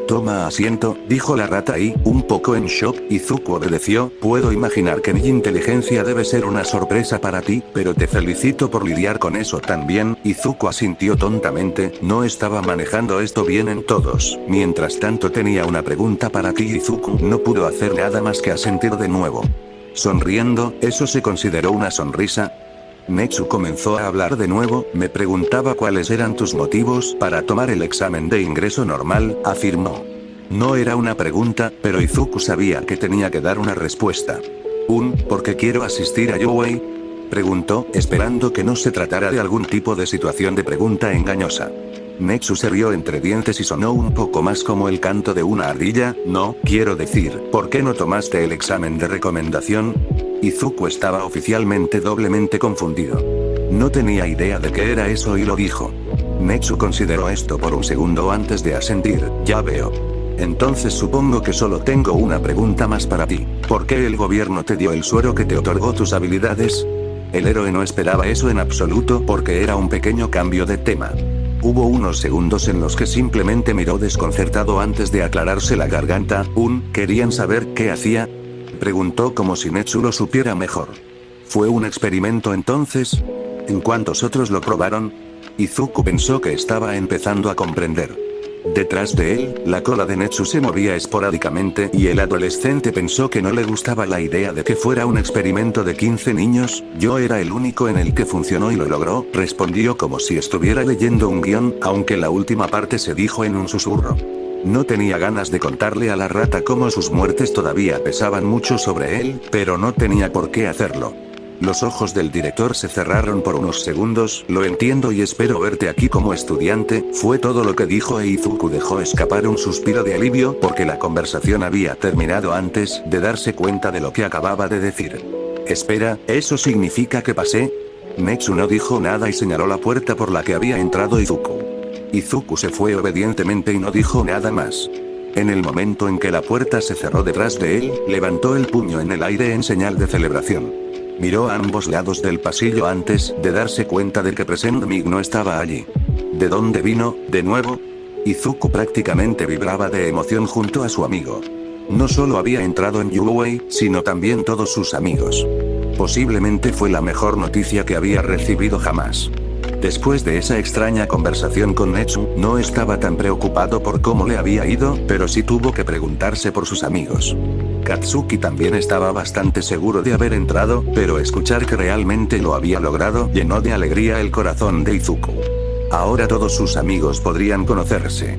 Toma asiento, dijo la rata y, un poco en shock, Izuku obedeció. Puedo imaginar que mi inteligencia debe ser una sorpresa para ti, pero te felicito por lidiar con eso tan bien. Izuku asintió tontamente, no estaba manejando esto bien en todos. Mientras tanto tenía una pregunta para ti. Izuku no pudo hacer nada más que asentir de nuevo. Sonriendo, ¿eso se consideró una sonrisa? Netsu comenzó a hablar de nuevo, me preguntaba cuáles eran tus motivos para tomar el examen de ingreso normal, afirmó. No era una pregunta, pero Izuku sabía que tenía que dar una respuesta. ¿Por qué quiero asistir a Youei? Preguntó, esperando que no se tratara de algún tipo de situación de pregunta engañosa. Netsu se rió entre dientes y sonó un poco más como el canto de una ardilla. No, quiero decir, ¿por qué no tomaste el examen de recomendación? Izuku estaba oficialmente doblemente confundido. No tenía idea de qué era eso y lo dijo. Netsu consideró esto por un segundo antes de asentir, ya veo. Entonces supongo que solo tengo una pregunta más para ti. ¿Por qué el gobierno te dio el suero que te otorgó tus habilidades? El héroe no esperaba eso en absoluto porque era un pequeño cambio de tema. Hubo unos segundos en los que simplemente miró desconcertado antes de aclararse la garganta. ¿Querían saber qué hacía? Preguntó como si Netsu lo supiera mejor. ¿Fue un experimento entonces? ¿En cuántos otros lo probaron? Izuku pensó que estaba empezando a comprender. Detrás de él, la cola de Netsu se movía esporádicamente y el adolescente pensó que no le gustaba la idea de que fuera un experimento de 15 niños. Yo era el único en el que funcionó y lo logró, respondió como si estuviera leyendo un guión, aunque la última parte se dijo en un susurro. No tenía ganas de contarle a la rata cómo sus muertes todavía pesaban mucho sobre él, pero no tenía por qué hacerlo. Los ojos del director se cerraron por unos segundos. Lo entiendo y espero verte aquí como estudiante, fue todo lo que dijo e Izuku dejó escapar un suspiro de alivio porque la conversación había terminado antes de darse cuenta de lo que acababa de decir. Espera, ¿eso significa que pasé? Netsu no dijo nada y señaló la puerta por la que había entrado Izuku. Izuku se fue obedientemente y no dijo nada más. En el momento en que la puerta se cerró detrás de él, levantó el puño en el aire en señal de celebración. Miró a ambos lados del pasillo antes de darse cuenta de que Present Mig no estaba allí. ¿De dónde vino, de nuevo? Izuku prácticamente vibraba de emoción junto a su amigo. No solo había entrado en UA, sino también todos sus amigos. Posiblemente fue la mejor noticia que había recibido jamás. Después de esa extraña conversación con Netsu, no estaba tan preocupado por cómo le había ido, pero sí tuvo que preguntarse por sus amigos. Katsuki también estaba bastante seguro de haber entrado, pero escuchar que realmente lo había logrado llenó de alegría el corazón de Izuku. Ahora todos sus amigos podrían conocerse.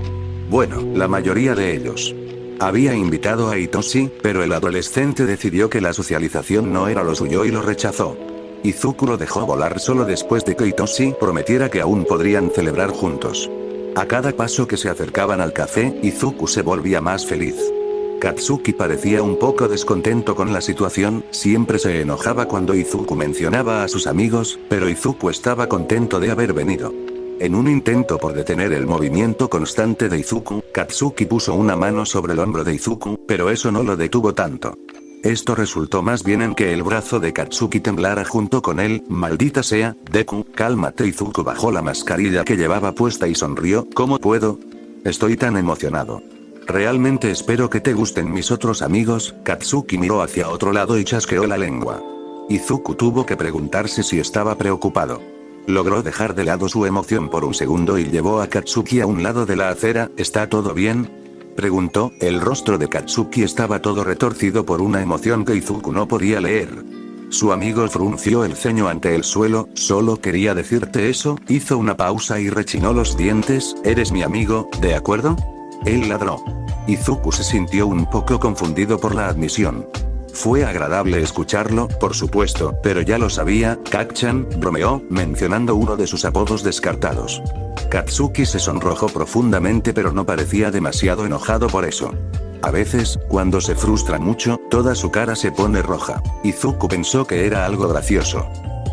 Bueno, la mayoría de ellos. Había invitado a Hitoshi, pero el adolescente decidió que la socialización no era lo suyo y lo rechazó. Izuku lo dejó volar solo después de que Hitoshi prometiera que aún podrían celebrar juntos. A cada paso que se acercaban al café, Izuku se volvía más feliz. Katsuki parecía un poco descontento con la situación, siempre se enojaba cuando Izuku mencionaba a sus amigos, pero Izuku estaba contento de haber venido. En un intento por detener el movimiento constante de Izuku, Katsuki puso una mano sobre el hombro de Izuku, pero eso no lo detuvo tanto. Esto resultó más bien en que el brazo de Katsuki temblara junto con él. Maldita sea, Deku, cálmate. Izuku bajó la mascarilla que llevaba puesta y sonrió. ¿Cómo puedo? Estoy tan emocionado. Realmente espero que te gusten mis otros amigos. Katsuki miró hacia otro lado y chasqueó la lengua. Izuku tuvo que preguntarse si estaba preocupado. Logró dejar de lado su emoción por un segundo y llevó a Katsuki a un lado de la acera. ¿Está todo bien?, preguntó. El rostro de Katsuki estaba todo retorcido por una emoción que Izuku no podía leer. Su amigo frunció el ceño ante el suelo. Solo quería decirte eso. Hizo una pausa y rechinó los dientes. Eres mi amigo, ¿de acuerdo? Él ladró. Izuku se sintió un poco confundido por la admisión. Fue agradable escucharlo, por supuesto, pero ya lo sabía. Kak-chan, bromeó, mencionando uno de sus apodos descartados. Katsuki se sonrojó profundamente pero no parecía demasiado enojado por eso. A veces, cuando se frustra mucho, toda su cara se pone roja. Izuku pensó que era algo gracioso.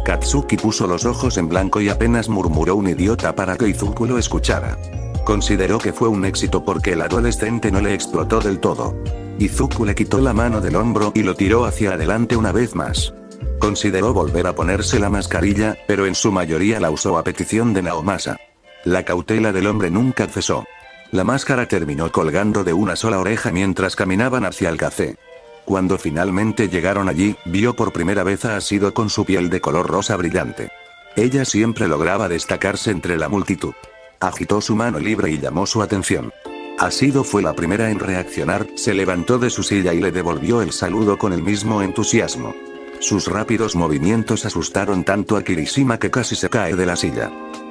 Katsuki puso los ojos en blanco y apenas murmuró un idiota para que Izuku lo escuchara. Consideró que fue un éxito porque el adolescente no le explotó del todo. Izuku le quitó la mano del hombro y lo tiró hacia adelante una vez más. Consideró volver a ponerse la mascarilla, pero en su mayoría la usó a petición de Naomasa. La cautela del hombre nunca cesó. La máscara terminó colgando de una sola oreja mientras caminaban hacia el café. Cuando finalmente llegaron allí, vio por primera vez a Asido con su piel de color rosa brillante. Ella siempre lograba destacarse entre la multitud. Agitó su mano libre y llamó su atención. Asido fue la primera en reaccionar, se levantó de su silla y le devolvió el saludo con el mismo entusiasmo. Sus rápidos movimientos asustaron tanto a Kirishima que casi se cae de la silla.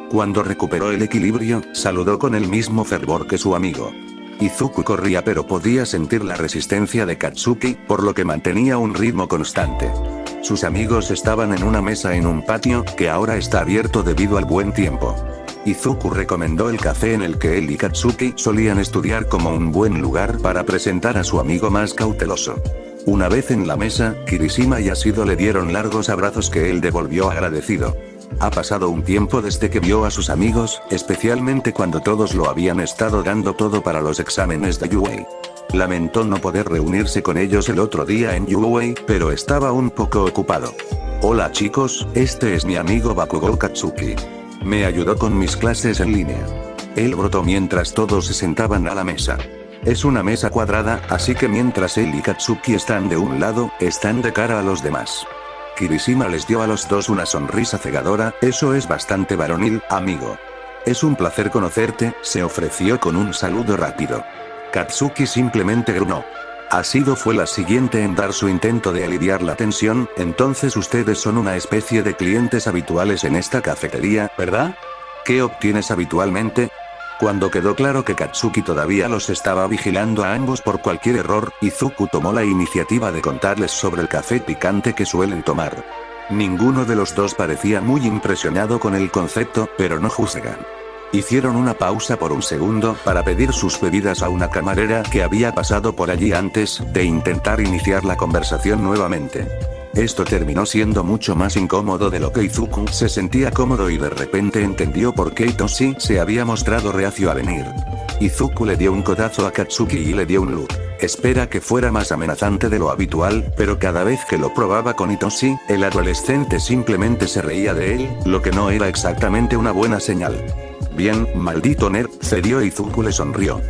Cuando recuperó el equilibrio, saludó con el mismo fervor que su amigo. Izuku corría pero podía sentir la resistencia de Katsuki, por lo que mantenía un ritmo constante. Sus amigos estaban en una mesa en un patio, que ahora está abierto debido al buen tiempo. Izuku recomendó el café en el que él y Katsuki solían estudiar como un buen lugar para presentar a su amigo más cauteloso. Una vez en la mesa, Kirishima y Asido le dieron largos abrazos que él devolvió agradecido. Ha pasado un tiempo desde que vio a sus amigos, especialmente cuando todos lo habían estado dando todo para los exámenes de UA. Lamentó no poder reunirse con ellos el otro día en UA, pero estaba un poco ocupado. Hola chicos, este es mi amigo Bakugou Katsuki. Me ayudó con mis clases en línea. Él brotó mientras todos se sentaban a la mesa. Es una mesa cuadrada, así que mientras él y Katsuki están de un lado, están de cara a los demás. Kirishima les dio a los dos una sonrisa cegadora. Eso es bastante varonil, amigo. Es un placer conocerte, se ofreció con un saludo rápido. Katsuki simplemente gruñó. Asido fue la siguiente en dar su intento de aliviar la tensión. Entonces ustedes son una especie de clientes habituales en esta cafetería, ¿verdad? ¿Qué obtienes habitualmente? Cuando quedó claro que Katsuki todavía los estaba vigilando a ambos por cualquier error, Izuku tomó la iniciativa de contarles sobre el café picante que suelen tomar. Ninguno de los dos parecía muy impresionado con el concepto, pero no juzgan. Hicieron una pausa por un segundo para pedir sus bebidas a una camarera que había pasado por allí antes de intentar iniciar la conversación nuevamente. Esto terminó siendo mucho más incómodo de lo que Izuku se sentía cómodo y de repente entendió por qué Itoshi se había mostrado reacio a venir. Izuku le dio un codazo a Katsuki y le dio un look. Espera que fuera más amenazante de lo habitual, pero cada vez que lo probaba con Itoshi, el adolescente simplemente se reía de él, lo que no era exactamente una buena señal. Bien, maldito nerd, cedió. Izuku le sonrió.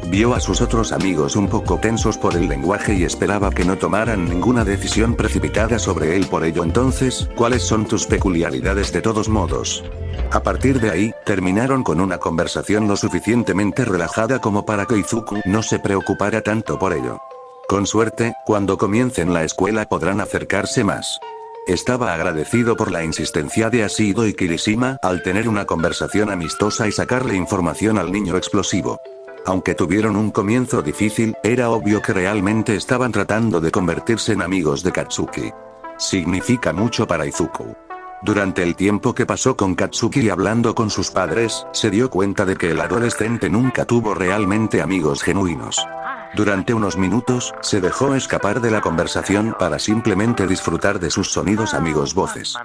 Vio a sus otros amigos un poco tensos por el lenguaje y esperaba que no tomaran ninguna decisión precipitada sobre él por ello. Entonces, ¿cuáles son tus peculiaridades de todos modos? A partir de ahí, terminaron con una conversación lo suficientemente relajada como para que Izuku no se preocupara tanto por ello. Con suerte, cuando comiencen la escuela podrán acercarse más. Estaba agradecido por la insistencia de Ashido y Kirishima al tener una conversación amistosa y sacarle información al niño explosivo. Aunque tuvieron un comienzo difícil, era obvio que realmente estaban tratando de convertirse en amigos de Katsuki. Significa mucho para Izuku. Durante el tiempo que pasó con Katsuki y hablando con sus padres, se dio cuenta de que el adolescente nunca tuvo realmente amigos genuinos. Durante unos minutos, se dejó escapar de la conversación para simplemente disfrutar de sus sonidos amigos voces.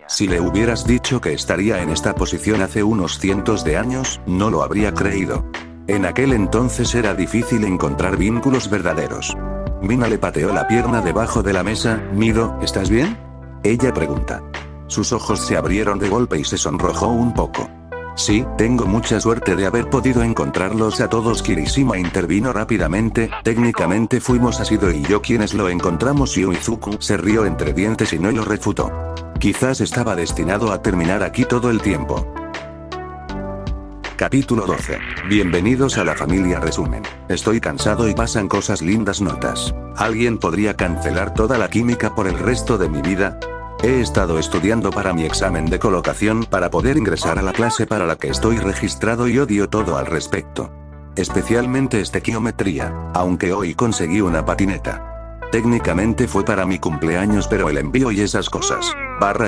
Si le hubieras dicho que estaría en esta posición hace unos cientos de años, no lo habría creído. En aquel entonces era difícil encontrar vínculos verdaderos. Mina le pateó la pierna debajo de la mesa. Mido, ¿estás bien? Ella pregunta. Sus ojos se abrieron de golpe y se sonrojó un poco. Sí, tengo mucha suerte de haber podido encontrarlos a todos. Kirishima intervino rápidamente. Técnicamente fuimos Ashido y yo quienes lo encontramos. Y Izuku se rió entre dientes y no lo refutó. Quizás estaba destinado a terminar aquí todo el tiempo. Capítulo 12. Bienvenidos a la familia resumen. Estoy cansado y pasan cosas lindas. Notas. ¿Alguien podría cancelar toda la química por el resto de mi vida? He estado estudiando para mi examen de colocación para poder ingresar a la clase para la que estoy registrado y odio todo al respecto. Especialmente estequiometría, aunque hoy conseguí una patineta. Técnicamente fue para mi cumpleaños, pero el envío y esas cosas.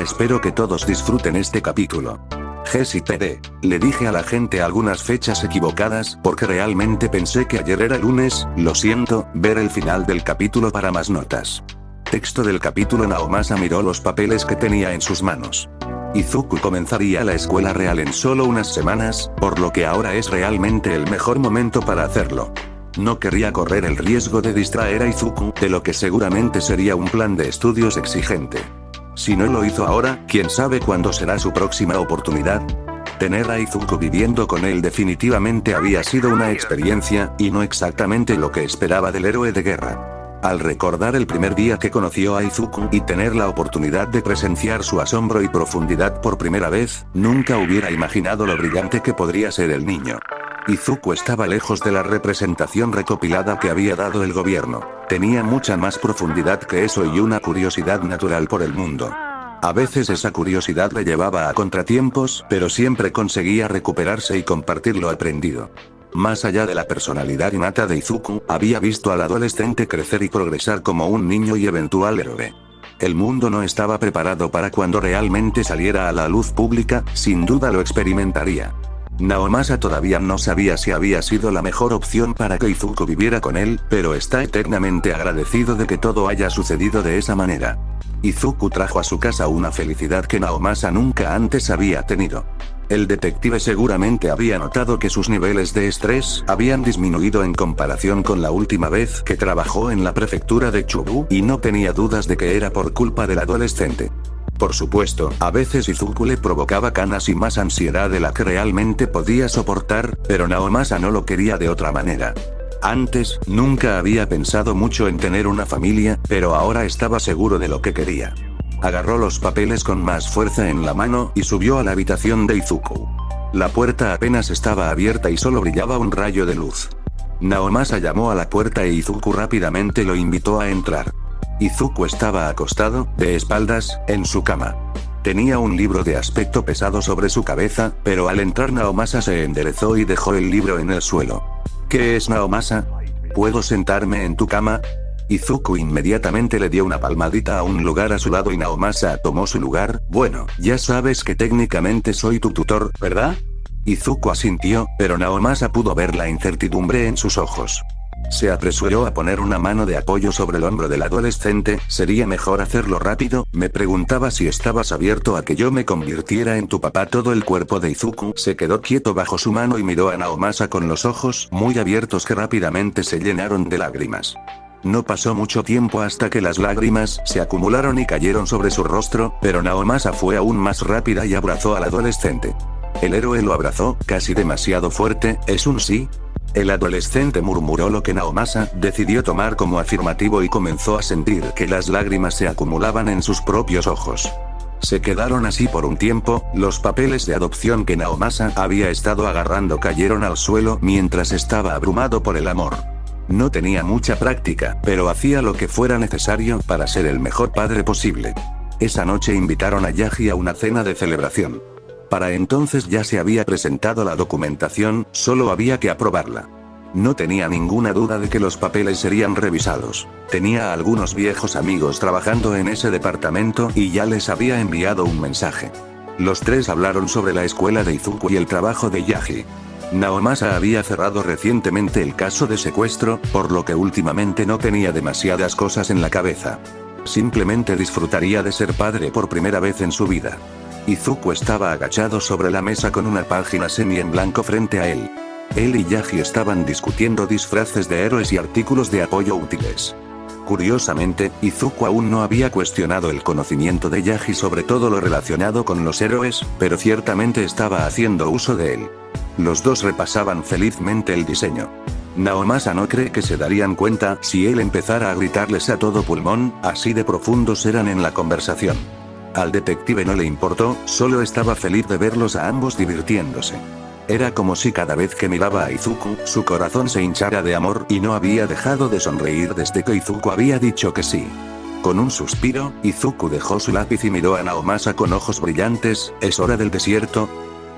Espero que todos disfruten este capítulo. GSTD. Le dije a la gente algunas fechas equivocadas porque realmente pensé que ayer era lunes. Lo siento. Ver el final del capítulo para más notas. Texto del capítulo. Naomasa miró los papeles que tenía en sus manos. Izuku comenzaría la escuela real en solo unas semanas, por lo que ahora es realmente el mejor momento para hacerlo. No querría correr el riesgo de distraer a Izuku de lo que seguramente sería un plan de estudios exigente. Si no lo hizo ahora, quién sabe cuándo será su próxima oportunidad. Tener a Izuku viviendo con él definitivamente había sido una experiencia, y no exactamente lo que esperaba del héroe de guerra. Al recordar el primer día que conoció a Izuku y tener la oportunidad de presenciar su asombro y profundidad por primera vez, nunca hubiera imaginado lo brillante que podría ser el niño. Izuku estaba lejos de la representación recopilada que había dado el gobierno. Tenía mucha más profundidad que eso y una curiosidad natural por el mundo. A veces esa curiosidad le llevaba a contratiempos, pero siempre conseguía recuperarse y compartir lo aprendido. Más allá de la personalidad innata de Izuku, había visto al adolescente crecer y progresar como un niño y eventual héroe. El mundo no estaba preparado para cuando realmente saliera a la luz pública, sin duda lo experimentaría. Naomasa todavía no sabía si había sido la mejor opción para que Izuku viviera con él, pero está eternamente agradecido de que todo haya sucedido de esa manera. Izuku trajo a su casa una felicidad que Naomasa nunca antes había tenido. El detective seguramente había notado que sus niveles de estrés habían disminuido en comparación con la última vez que trabajó en la prefectura de Chubu, y no tenía dudas de que era por culpa del adolescente. Por supuesto, a veces Izuku le provocaba canas y más ansiedad de la que realmente podía soportar, pero Naomasa no lo quería de otra manera. Antes, nunca había pensado mucho en tener una familia, pero ahora estaba seguro de lo que quería. Agarró los papeles con más fuerza en la mano y subió a la habitación de Izuku. La puerta apenas estaba abierta y solo brillaba un rayo de luz. Naomasa llamó a la puerta e Izuku rápidamente lo invitó a entrar. Izuku estaba acostado, de espaldas, en su cama. Tenía un libro de aspecto pesado sobre su cabeza, pero al entrar Naomasa se enderezó y dejó el libro en el suelo. ¿Qué es, Naomasa? ¿Puedo sentarme en tu cama? Izuku inmediatamente le dio una palmadita a un lugar a su lado y Naomasa tomó su lugar. Bueno, ya sabes que técnicamente soy tu tutor, ¿verdad? Izuku asintió, pero Naomasa pudo ver la incertidumbre en sus ojos. Se apresuró a poner una mano de apoyo sobre el hombro del adolescente. ¿Sería mejor hacerlo rápido? Me preguntaba si estabas abierto a que yo me convirtiera en tu papá. Todo el cuerpo de Izuku se quedó quieto bajo su mano y miró a Naomasa con los ojos muy abiertos que rápidamente se llenaron de lágrimas. No pasó mucho tiempo hasta que las lágrimas se acumularon y cayeron sobre su rostro, pero Naomasa fue aún más rápida y abrazó al adolescente. El héroe lo abrazó, casi demasiado fuerte. ¿Es un sí? El adolescente murmuró lo que Naomasa decidió tomar como afirmativo y comenzó a sentir que las lágrimas se acumulaban en sus propios ojos. Se quedaron así por un tiempo. Los papeles de adopción que Naomasa había estado agarrando cayeron al suelo mientras estaba abrumado por el amor. No tenía mucha práctica, pero hacía lo que fuera necesario para ser el mejor padre posible. Esa noche invitaron a Yaji a una cena de celebración. Para entonces ya se había presentado la documentación, solo había que aprobarla. No tenía ninguna duda de que los papeles serían revisados. Tenía a algunos viejos amigos trabajando en ese departamento y ya les había enviado un mensaje. Los tres hablaron sobre la escuela de Izuku y el trabajo de Yaji. Naomasa había cerrado recientemente el caso de secuestro, por lo que últimamente no tenía demasiadas cosas en la cabeza. Simplemente disfrutaría de ser padre por primera vez en su vida. Izuku estaba agachado sobre la mesa con una página semi en blanco frente a él. Él y Yaji estaban discutiendo disfraces de héroes y artículos de apoyo útiles. Curiosamente, Izuku aún no había cuestionado el conocimiento de Yaji sobre todo lo relacionado con los héroes, pero ciertamente estaba haciendo uso de él. Los dos repasaban felizmente el diseño. Naomasa no cree que se darían cuenta si él empezara a gritarles a todo pulmón, así de profundos eran en la conversación. Al detective no le importó, solo estaba feliz de verlos a ambos divirtiéndose. Era como si cada vez que miraba a Izuku, su corazón se hinchara de amor y no había dejado de sonreír desde que Izuku había dicho que sí. Con un suspiro, Izuku dejó su lápiz y miró a Naomasa con ojos brillantes. ¿Es hora del desierto?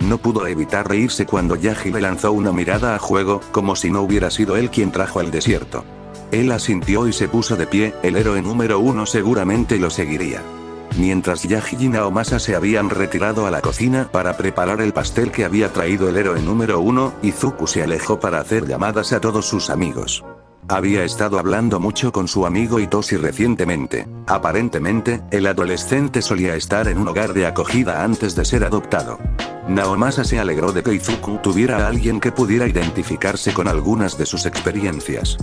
No pudo evitar reírse cuando Yaji le lanzó una mirada a juego, como si no hubiera sido él quien trajo el desierto. Él asintió y se puso de pie. El héroe número 1 seguramente lo seguiría. Mientras Yaji y Naomasa se habían retirado a la cocina para preparar el pastel que había traído el héroe número 1, Izuku se alejó para hacer llamadas a todos sus amigos. Había estado hablando mucho con su amigo Itoshi recientemente. Aparentemente, el adolescente solía estar en un hogar de acogida antes de ser adoptado. Naomasa se alegró de que Izuku tuviera a alguien que pudiera identificarse con algunas de sus experiencias.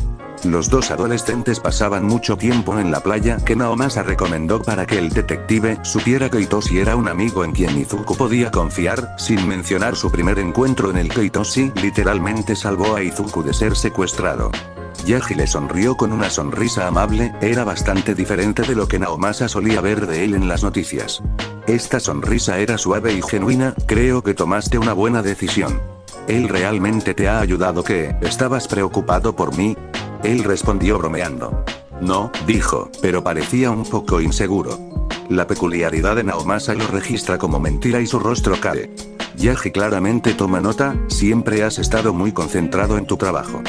Los dos adolescentes pasaban mucho tiempo en la playa que Naomasa recomendó para que el detective supiera que Itoshi era un amigo en quien Izuku podía confiar, sin mencionar su primer encuentro en el que Itoshi literalmente salvó a Izuku de ser secuestrado. Yaji le sonrió con una sonrisa amable, era bastante diferente de lo que Naomasa solía ver de él en las noticias. Esta sonrisa era suave y genuina. Creo que tomaste una buena decisión. Él realmente te ha ayudado. ¿Qué? ¿Estabas preocupado por mí? Él respondió bromeando. No, dijo, pero parecía un poco inseguro. La peculiaridad de Naomasa lo registra como mentira y su rostro cae. Yaji claramente toma nota. Siempre has estado muy concentrado en tu trabajo.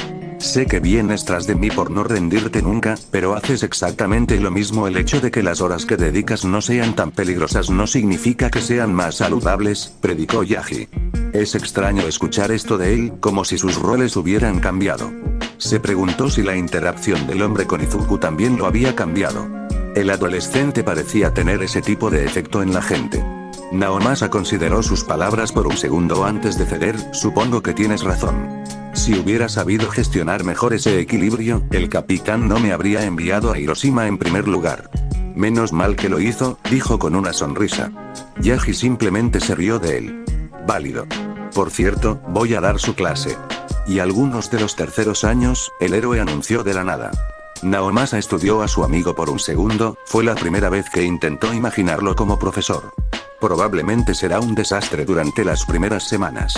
Sé que vienes tras de mí por no rendirte nunca, pero haces exactamente lo mismo. El hecho de que las horas que dedicas no sean tan peligrosas no significa que sean más saludables, predicó Yaji. Es extraño escuchar esto de él, como si sus roles hubieran cambiado. Se preguntó si la interacción del hombre con Izuku también lo había cambiado. El adolescente parecía tener ese tipo de efecto en la gente. Naomasa consideró sus palabras por un segundo antes de ceder. Supongo que tienes razón. Si hubiera sabido gestionar mejor ese equilibrio, el capitán no me habría enviado a Hiroshima en primer lugar. Menos mal que lo hizo, dijo con una sonrisa. Yaji simplemente se rió de él. Válido. Por cierto, voy a dar su clase. Y algunos de los terceros años, el héroe anunció de la nada. Naomasa estudió a su amigo por un segundo. Fue la primera vez que intentó imaginarlo como profesor. Probablemente será un desastre durante las primeras semanas.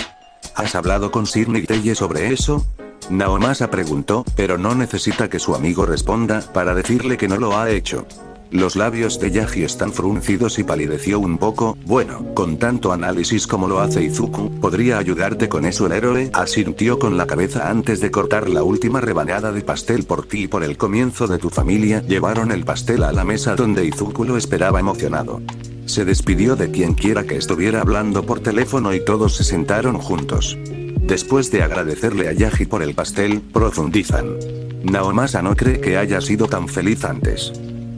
¿Has hablado con Sidney Telle sobre eso? Naomasa preguntó, pero no necesita que su amigo responda para decirle que no lo ha hecho. Los labios de Yagi están fruncidos y palideció un poco. Bueno, con tanto análisis como lo hace Izuku, ¿podría ayudarte con eso el héroe? Asintió con la cabeza antes de cortar la última rebanada de pastel por ti y por el comienzo de tu familia. Llevaron el pastel a la mesa donde Izuku lo esperaba emocionado. Se despidió de quien quiera que estuviera hablando por teléfono y todos se sentaron juntos. Después de agradecerle a Yagi por el pastel, profundizan. Naomasa no cree que haya sido tan feliz antes.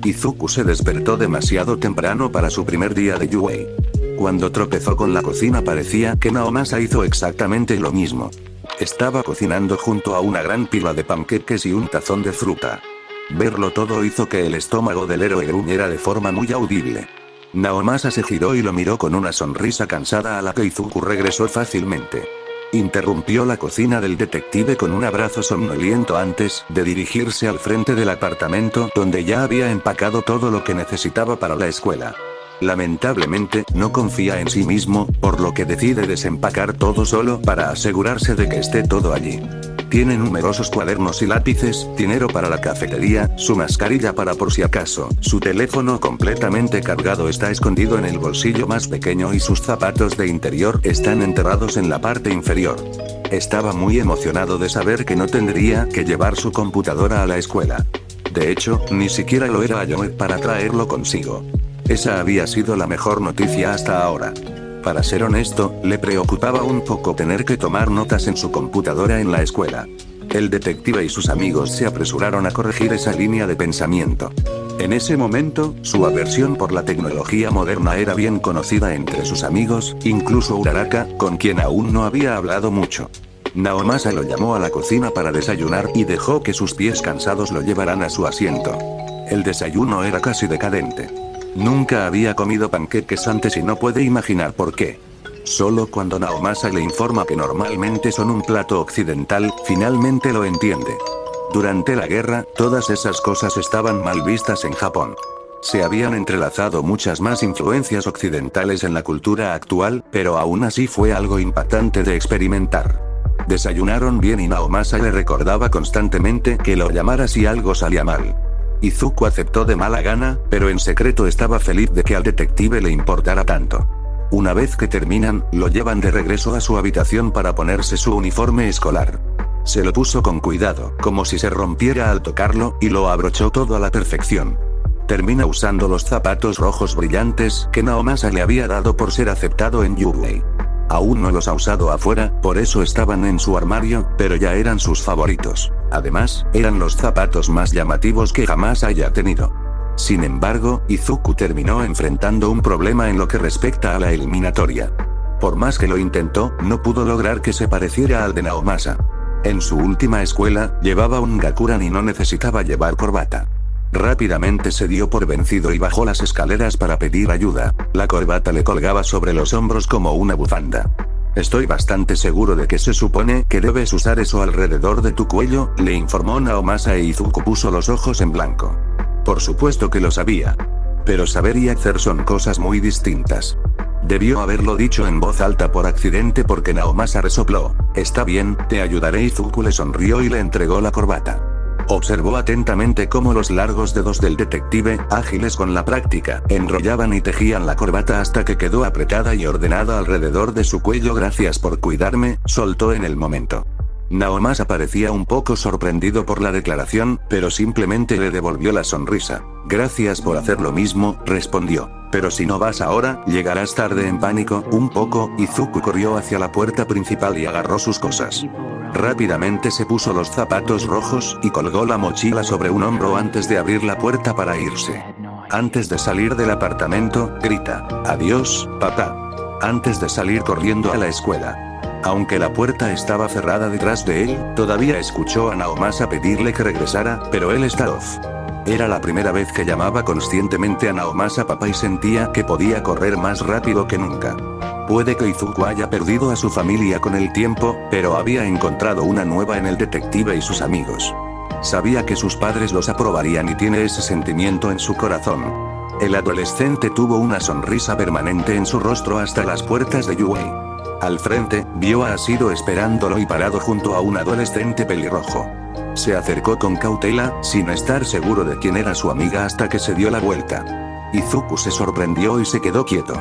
Izuku se despertó demasiado temprano para su primer día de Yuei. Cuando tropezó con la cocina parecía que Naomasa hizo exactamente lo mismo. Estaba cocinando junto a una gran pila de panqueques y un tazón de fruta. Verlo todo hizo que el estómago del héroe gruñera de forma muy audible. Naomasa se giró y lo miró con una sonrisa cansada a la que Izuku regresó fácilmente. Interrumpió la cocina del detective con un abrazo somnoliento antes de dirigirse al frente del apartamento donde ya había empacado todo lo que necesitaba para la escuela. Lamentablemente, no confía en sí mismo, por lo que decide desempacar todo solo para asegurarse de que esté todo allí. Tiene numerosos cuadernos y lápices, dinero para la cafetería, su mascarilla para por si acaso, su teléfono completamente cargado está escondido en el bolsillo más pequeño y sus zapatos de interior están enterrados en la parte inferior. Estaba muy emocionado de saber que no tendría que llevar su computadora a la escuela. De hecho, ni siquiera lo era Ayoe para traerlo consigo. Esa había sido la mejor noticia hasta ahora. Para ser honesto, le preocupaba un poco tener que tomar notas en su computadora en la escuela. El detective y sus amigos se apresuraron a corregir esa línea de pensamiento. En ese momento, su aversión por la tecnología moderna era bien conocida entre sus amigos, incluso Uraraka, con quien aún no había hablado mucho. Naomasa lo llamó a la cocina para desayunar y dejó que sus pies cansados lo llevaran a su asiento. El desayuno era casi decadente. Nunca había comido panqueques antes y no puede imaginar por qué. Solo cuando Naomasa le informa que normalmente son un plato occidental, finalmente lo entiende. Durante la guerra, todas esas cosas estaban mal vistas en Japón. Se habían entrelazado muchas más influencias occidentales en la cultura actual, pero aún así fue algo impactante de experimentar. Desayunaron bien y Naomasa le recordaba constantemente que lo llamara si algo salía mal. Izuku aceptó de mala gana, pero en secreto estaba feliz de que al detective le importara tanto. Una vez que terminan, lo llevan de regreso a su habitación para ponerse su uniforme escolar. Se lo puso con cuidado, como si se rompiera al tocarlo, y lo abrochó todo a la perfección. Termina usando los zapatos rojos brillantes que Naomasa le había dado por ser aceptado en Yuei. Aún no los ha usado afuera, por eso estaban en su armario, pero ya eran sus favoritos. Además, eran los zapatos más llamativos que jamás haya tenido. Sin embargo, Izuku terminó enfrentando un problema en lo que respecta a la eliminatoria. Por más que lo intentó, no pudo lograr que se pareciera al de Naomasa. En su última escuela, llevaba un gakuran y no necesitaba llevar corbata. Rápidamente se dio por vencido y bajó las escaleras para pedir ayuda. La corbata le colgaba sobre los hombros como una bufanda. Estoy bastante seguro de que se supone que debes usar eso alrededor de tu cuello, le informó Naomasa e Izuku puso los ojos en blanco. Por supuesto que lo sabía. Pero saber y hacer son cosas muy distintas. Debió haberlo dicho en voz alta por accidente porque Naomasa resopló. Está bien, te ayudaré. Izuku le sonrió y le entregó la corbata. Observó atentamente cómo los largos dedos del detective, ágiles con la práctica, enrollaban y tejían la corbata hasta que quedó apretada y ordenada alrededor de su cuello. Gracias por cuidarme, soltó en el momento. Naomasa parecía un poco sorprendido por la declaración, pero simplemente le devolvió la sonrisa. Gracias por hacer lo mismo, respondió. Pero si no vas ahora, llegarás tarde. En pánico, un poco, Izuku corrió hacia la puerta principal y agarró sus cosas. Rápidamente se puso los zapatos rojos y colgó la mochila sobre un hombro antes de abrir la puerta para irse. Antes de salir del apartamento, grita, adiós, papá. Antes de salir corriendo a la escuela. Aunque la puerta estaba cerrada detrás de él, todavía escuchó a Naomasa pedirle que regresara, pero él está off. Era la primera vez que llamaba conscientemente a Naomasa papá y sentía que podía correr más rápido que nunca. Puede que Izuku haya perdido a su familia con el tiempo, pero había encontrado una nueva en el detective y sus amigos. Sabía que sus padres los aprobarían y tiene ese sentimiento en su corazón. El adolescente tuvo una sonrisa permanente en su rostro hasta las puertas de Yuei. Al frente, vio a Asiro esperándolo y parado junto a un adolescente pelirrojo. Se acercó con cautela, sin estar seguro de quién era su amiga hasta que se dio la vuelta. Izuku se sorprendió y se quedó quieto.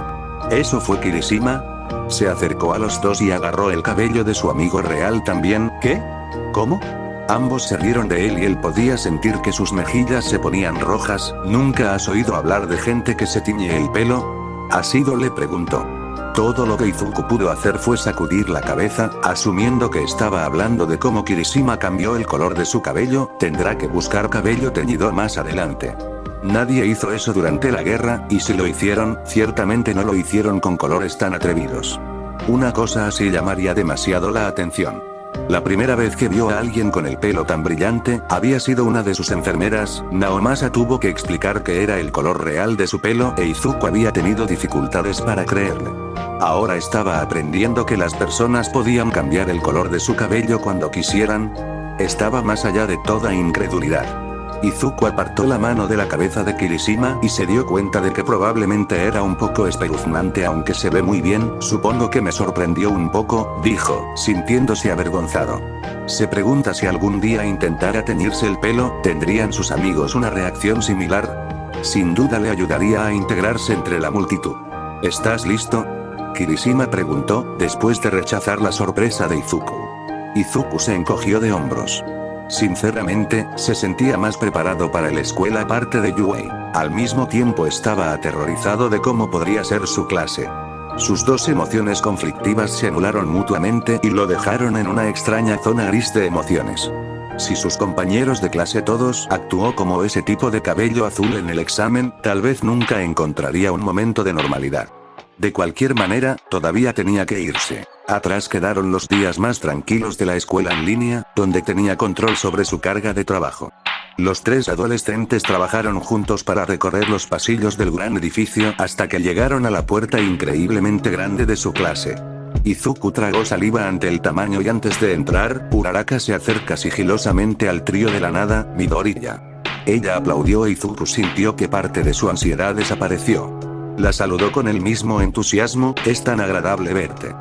¿Eso fue Kirishima? Se acercó a los dos y agarró el cabello de su amigo real también. ¿Qué? ¿Cómo? Ambos se rieron de él y él podía sentir que sus mejillas se ponían rojas. ¿Nunca has oído hablar de gente que se tiñe el pelo? ¿Has ido? Le preguntó. Todo lo que Izuku pudo hacer fue sacudir la cabeza, asumiendo que estaba hablando de cómo Kirishima cambió el color de su cabello. Tendrá que buscar cabello teñido más adelante. Nadie hizo eso durante la guerra, y si lo hicieron, ciertamente no lo hicieron con colores tan atrevidos. Una cosa así llamaría demasiado la atención. La primera vez que vio a alguien con el pelo tan brillante, había sido una de sus enfermeras. Naomasa tuvo que explicar que era el color real de su pelo e Izuku había tenido dificultades para creerle. Ahora estaba aprendiendo que las personas podían cambiar el color de su cabello cuando quisieran. Estaba más allá de toda incredulidad. Izuku apartó la mano de la cabeza de Kirishima y se dio cuenta de que probablemente era un poco espeluznante aunque se ve muy bien. Supongo que me sorprendió un poco, dijo, sintiéndose avergonzado. Se pregunta si algún día intentara teñirse el pelo, ¿tendrían sus amigos una reacción similar? Sin duda le ayudaría a integrarse entre la multitud. ¿Estás listo? Kirishima preguntó, después de rechazar la sorpresa de Izuku. Izuku se encogió de hombros. Sinceramente, se sentía más preparado para la escuela aparte de Yuei. Al mismo tiempo estaba aterrorizado de cómo podría ser su clase. Sus dos emociones conflictivas se anularon mutuamente y lo dejaron en una extraña zona gris de emociones. Si sus compañeros de clase todos actuó como ese tipo de cabello azul en el examen, tal vez nunca encontraría un momento de normalidad. De cualquier manera, todavía tenía que irse. Atrás quedaron los días más tranquilos de la escuela en línea, donde tenía control sobre su carga de trabajo. Los tres adolescentes trabajaron juntos para recorrer los pasillos del gran edificio hasta que llegaron a la puerta increíblemente grande de su clase. Izuku tragó saliva ante el tamaño y antes de entrar, Uraraka se acerca sigilosamente al trío de la nada, Midoriya. Ella aplaudió e Izuku sintió que parte de su ansiedad desapareció. La saludó con el mismo entusiasmo, es tan agradable verte.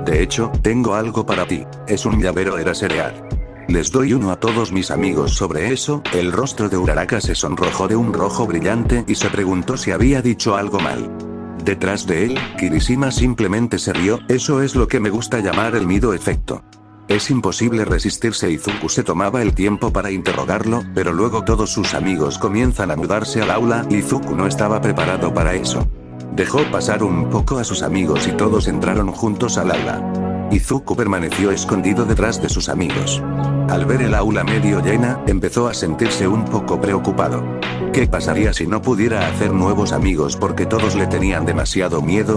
De hecho, tengo algo para ti, es un llavero era cereal. Les doy uno a todos mis amigos. Sobre eso, el rostro de Uraraka se sonrojó de un rojo brillante y se preguntó si había dicho algo mal. Detrás de él, Kirishima simplemente se rió, eso es lo que me gusta llamar el Mido efecto. Es imposible resistirse. Izuku se tomaba el tiempo para interrogarlo, pero luego todos sus amigos comienzan a mudarse al aula y Izuku no estaba preparado para eso. Dejó pasar un poco a sus amigos y todos entraron juntos al aula. Izuku permaneció escondido detrás de sus amigos. Al ver el aula medio llena, empezó a sentirse un poco preocupado. ¿Qué pasaría si no pudiera hacer nuevos amigos porque todos le tenían demasiado miedo?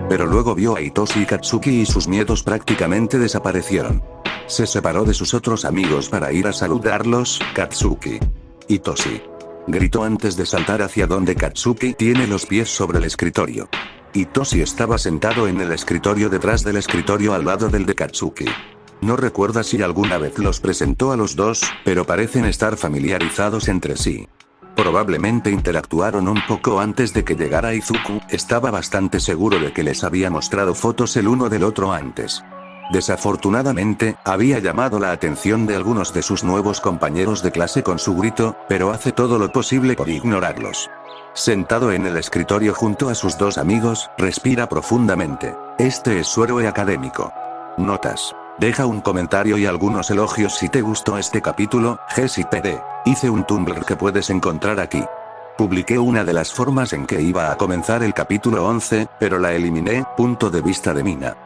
Pero luego vio a Itoshi y Katsuki y sus miedos prácticamente desaparecieron. Se separó de sus otros amigos para ir a saludarlos. Katsuki. Itoshi. Gritó antes de saltar hacia donde Katsuki tiene los pies sobre el escritorio. Itoshi estaba sentado en el escritorio detrás del escritorio al lado del de Katsuki. No recuerda si alguna vez los presentó a los dos, pero parecen estar familiarizados entre sí. Probablemente interactuaron un poco antes de que llegara Izuku, estaba bastante seguro de que les había mostrado fotos el uno del otro antes. Desafortunadamente, había llamado la atención de algunos de sus nuevos compañeros de clase con su grito, pero hace todo lo posible por ignorarlos. Sentado en el escritorio junto a sus dos amigos, respira profundamente. Este es su héroe académico. Notas. Deja un comentario y algunos elogios si te gustó este capítulo. GSPD. Hice un Tumblr que puedes encontrar aquí. Publiqué una de las formas en que iba a comenzar el capítulo 11, pero la eliminé. Punto de vista de Mina.